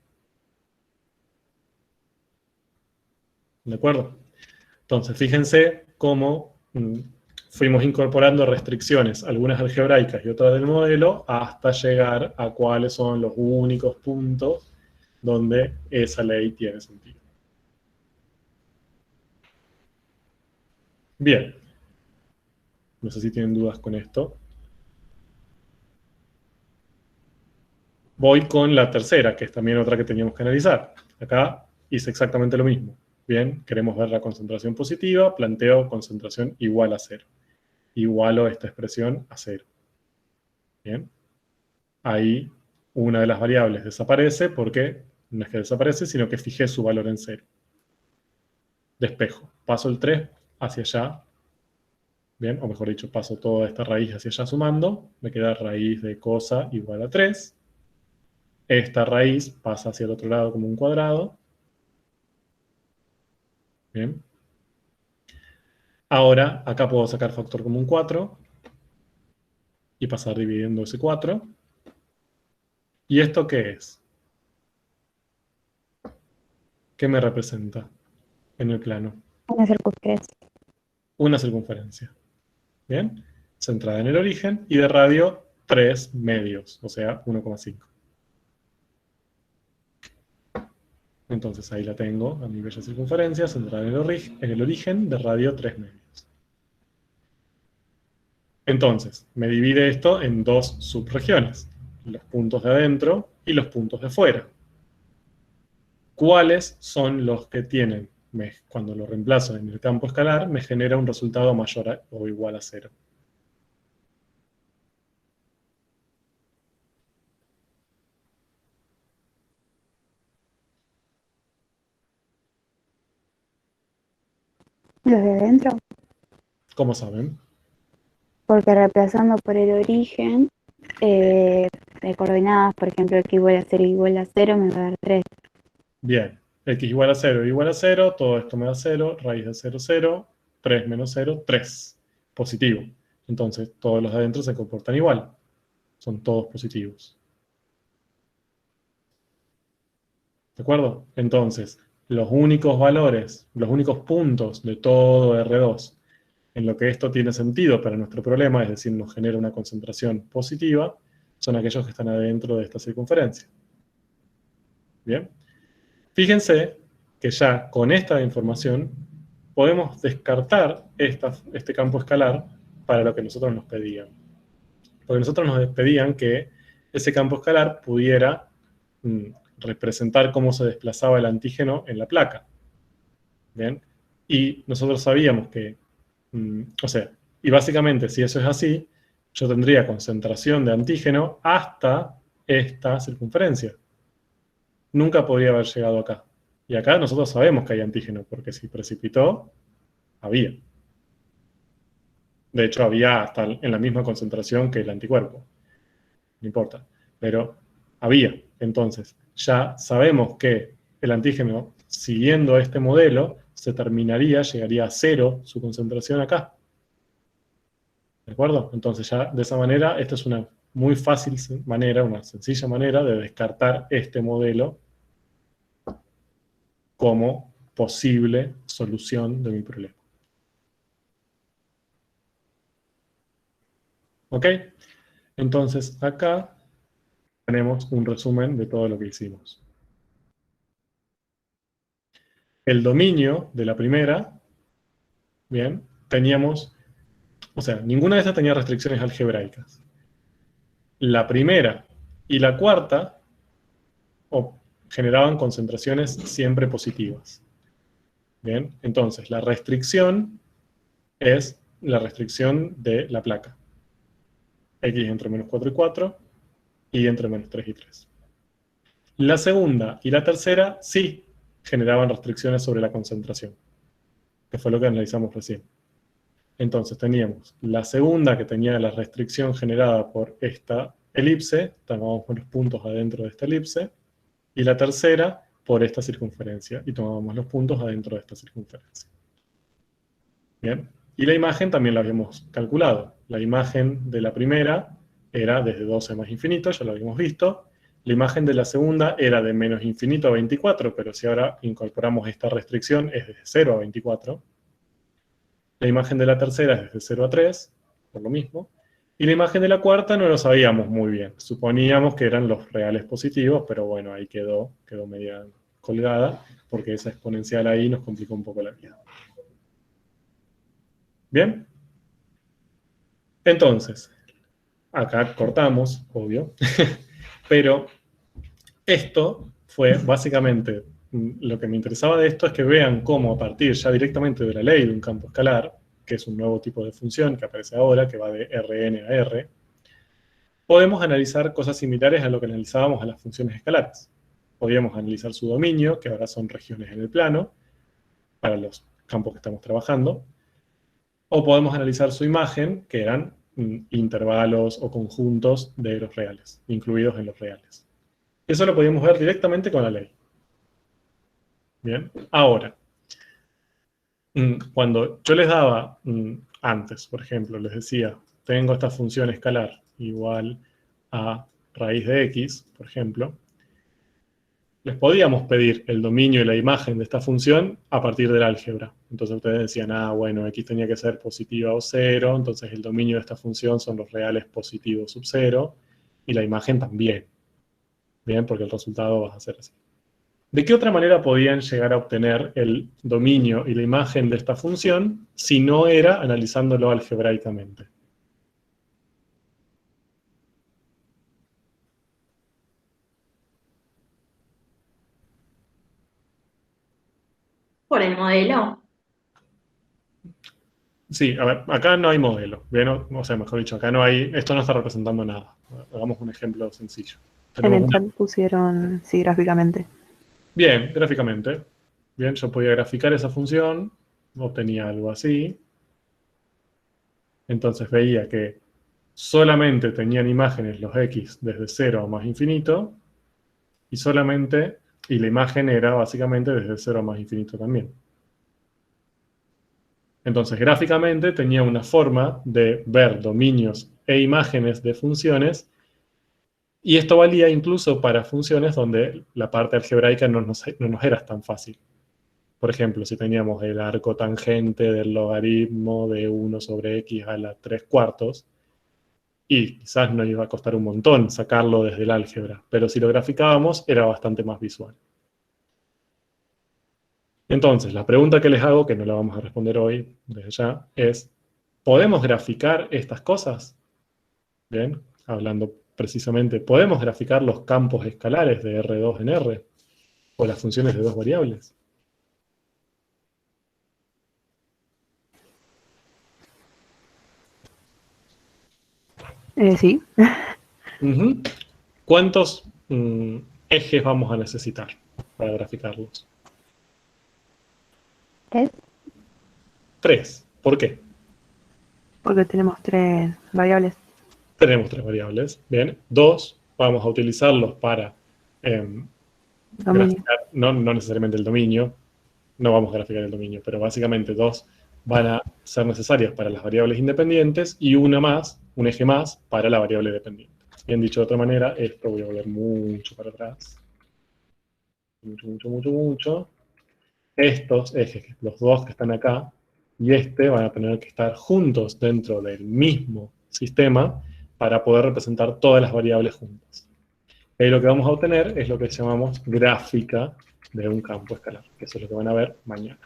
¿De acuerdo? Entonces, fíjense cómo fuimos incorporando restricciones, algunas algebraicas y otras del modelo, hasta llegar a cuáles son los únicos puntos donde esa ley tiene sentido. Bien. No sé si tienen dudas con esto. Voy con la tercera, que es también otra que teníamos que analizar. Acá hice exactamente lo mismo. Bien, queremos ver la concentración positiva, planteo concentración igual a 0. Igualo esta expresión a 0. Bien. Ahí una de las variables desaparece porque no es que desaparece, sino que fijé su valor en 0. Despejo. Paso el 3 hacia allá. Bien, o mejor dicho, paso toda esta raíz hacia allá sumando. Me queda raíz de cosa igual a 3. Esta raíz pasa hacia el otro lado como un cuadrado. Bien. Ahora, acá puedo sacar factor común 4 y pasar dividiendo ese 4. ¿Y esto qué es? ¿Qué me representa en el plano? Una circunferencia. Una circunferencia. ¿Bien? Centrada en el origen y de radio 3 medios, o sea, 1,5. Entonces ahí la tengo, a mi bella circunferencia, centrada en el origen de radio 3 medios. Entonces, me divide esto en dos subregiones, los puntos de adentro y los puntos de afuera. ¿Cuáles son los que tienen? Cuando lo reemplazo en el campo escalar, me genera un resultado mayor o igual a 0. Los de adentro, ¿Cómo saben? porque reemplazando por el origen de coordenadas, por ejemplo, x igual a 0 me va a dar 3. Bien, x igual a 0 igual a 0, todo esto me da 0, raíz de 0, 0, 3 menos 0, 3. Positivo. Entonces, todos los de adentro se comportan igual. Son todos positivos. ¿De acuerdo? Entonces, los únicos valores, los únicos puntos de todo R2 en lo que esto tiene sentido para nuestro problema, es decir, nos genera una concentración positiva, son aquellos que están adentro de esta circunferencia. Bien. Fíjense que ya con esta información podemos descartar este campo escalar para lo que nosotros nos pedían. Porque nosotros nos pedían que ese campo escalar pudiera representar cómo se desplazaba el antígeno en la placa. ¿Bien? Y nosotros sabíamos que, y básicamente si eso es así, yo tendría concentración de antígeno hasta esta circunferencia. Nunca podría haber llegado acá. Y acá nosotros sabemos que hay antígeno, porque si precipitó, había. De hecho, había hasta en la misma concentración que el anticuerpo. No importa. Pero había. Entonces, ya sabemos que el antígeno, siguiendo este modelo, llegaría a 0 su concentración acá. ¿De acuerdo? Entonces ya de esa manera, esta es una muy fácil manera, una sencilla manera de descartar este modelo como posible solución de mi problema. ¿Ok? Entonces acá tenemos un resumen de todo lo que hicimos. El dominio de la primera, bien, teníamos, ninguna de estas tenía restricciones algebraicas. La primera y la cuarta generaban concentraciones siempre positivas. Bien, entonces la restricción es la restricción de la placa. X entre menos 4 y 4, y entre menos 3 y 3. La segunda y la tercera sí generaban restricciones sobre la concentración, que fue lo que analizamos recién. Entonces teníamos la segunda que tenía la restricción generada por esta elipse, tomábamos los puntos adentro de esta elipse, y la tercera por esta circunferencia, y tomábamos los puntos adentro de esta circunferencia. Bien, y la imagen también la habíamos calculado. La imagen de la primera era desde 12 más infinito, ya lo habíamos visto. La imagen de la segunda era de menos infinito a 24, pero si ahora incorporamos esta restricción es desde 0 a 24. La imagen de la tercera es desde 0 a 3, por lo mismo. Y la imagen de la cuarta no lo sabíamos muy bien. Suponíamos que eran los reales positivos, pero bueno, ahí quedó media colgada, porque esa exponencial ahí nos complicó un poco la vida. ¿Bien? Entonces, acá cortamos, obvio, pero esto fue básicamente, lo que me interesaba de esto es que vean cómo a partir ya directamente de la ley de un campo escalar, que es un nuevo tipo de función que aparece ahora, que va de Rn a R, podemos analizar cosas similares a lo que analizábamos a las funciones escalares. Podríamos analizar su dominio, que ahora son regiones en el plano, para los campos que estamos trabajando, o podemos analizar su imagen, que eran intervalos o conjuntos de los reales, incluidos en los reales. Eso lo podíamos ver directamente con la ley. Bien, ahora, cuando yo les daba antes, por ejemplo, les decía, tengo esta función escalar igual a raíz de x, por ejemplo, les podíamos pedir el dominio y la imagen de esta función a partir del álgebra. Entonces ustedes decían, bueno, x tenía que ser positiva o 0, entonces el dominio de esta función son los reales positivos sub 0, y la imagen también. Bien, porque el resultado va a ser así. ¿De qué otra manera podían llegar a obtener el dominio y la imagen de esta función si no era analizándolo algebraicamente? Por el modelo. Sí, a ver, acá no hay modelo, ¿bien? O sea, mejor dicho, acá no hay, esto no está representando nada. Hagamos un ejemplo sencillo. En el chat pusieron, sí, gráficamente. Bien, gráficamente. Bien, yo podía graficar esa función, obtenía algo así. Entonces veía que solamente tenían imágenes los x desde 0 a más infinito, y la imagen era básicamente desde 0 a más infinito también. Entonces, gráficamente tenía una forma de ver dominios e imágenes de funciones, y esto valía incluso para funciones donde la parte algebraica no nos era tan fácil. Por ejemplo, si teníamos el arco tangente del logaritmo de 1 sobre x a la 3/4, y quizás nos iba a costar un montón sacarlo desde el álgebra, pero si lo graficábamos era bastante más visual. Entonces, la pregunta que les hago, que no la vamos a responder hoy, desde ya, es, ¿podemos graficar estas cosas? Bien, hablando precisamente, ¿podemos graficar los campos escalares de R2 en R? ¿O las funciones de dos variables? Sí. ¿Cuántos ejes vamos a necesitar para graficarlos? 3. 3. ¿Por qué? Porque tenemos 3 variables. Tenemos 3 variables. Bien. 2 vamos a utilizarlos para graficar, no necesariamente el dominio, no vamos a graficar el dominio, pero básicamente 2 van a ser necesarias para las variables independientes y una más, un eje más, para la variable dependiente. Bien dicho de otra manera, esto voy a volver mucho para atrás. Mucho. Estos ejes, los dos que están acá, y este van a tener que estar juntos dentro del mismo sistema para poder representar todas las variables juntas. Y lo que vamos a obtener es lo que llamamos gráfica de un campo escalar, que eso es lo que van a ver mañana.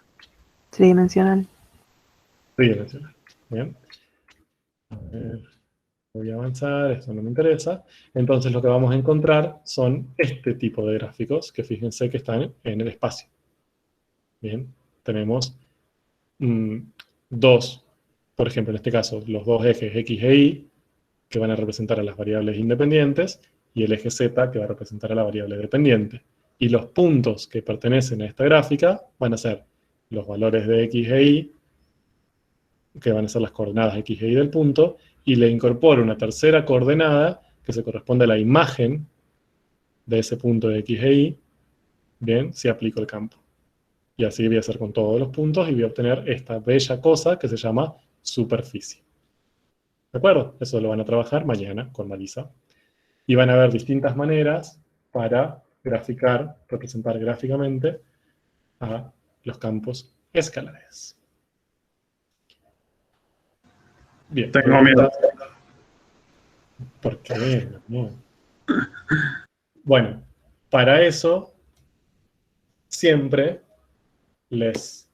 Tridimensional. Tridimensional. Bien. A ver, voy a avanzar, esto no me interesa. Entonces lo que vamos a encontrar son este tipo de gráficos, que fíjense que están en el espacio. Bien, tenemos dos, por ejemplo, en este caso, los dos ejes X e Y, que van a representar a las variables independientes, y el eje Z, que va a representar a la variable dependiente. Y los puntos que pertenecen a esta gráfica van a ser los valores de X e Y que van a ser las coordenadas x e y del punto, y le incorporo una tercera coordenada que se corresponde a la imagen de ese punto de x e y, bien, si aplico el campo. Y así voy a hacer con todos los puntos y voy a obtener esta bella cosa que se llama superficie. ¿De acuerdo? Eso lo van a trabajar mañana con Marisa. Y van a ver distintas maneras para graficar, representar gráficamente a los campos escalares. Bien. Tengo miedo. ¿Por qué? No. Bueno, para eso siempre les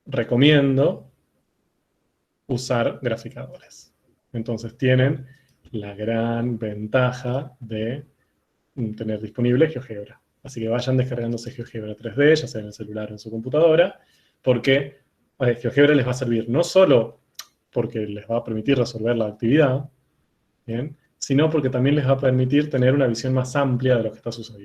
recomiendo usar graficadores. Entonces tienen la gran ventaja de tener disponible GeoGebra. Así que vayan descargándose GeoGebra 3D, ya sea en el celular o en su computadora, porque GeoGebra les va a servir no solo porque les va a permitir resolver la actividad, ¿bien?, sino porque también les va a permitir tener una visión más amplia de lo que está sucediendo.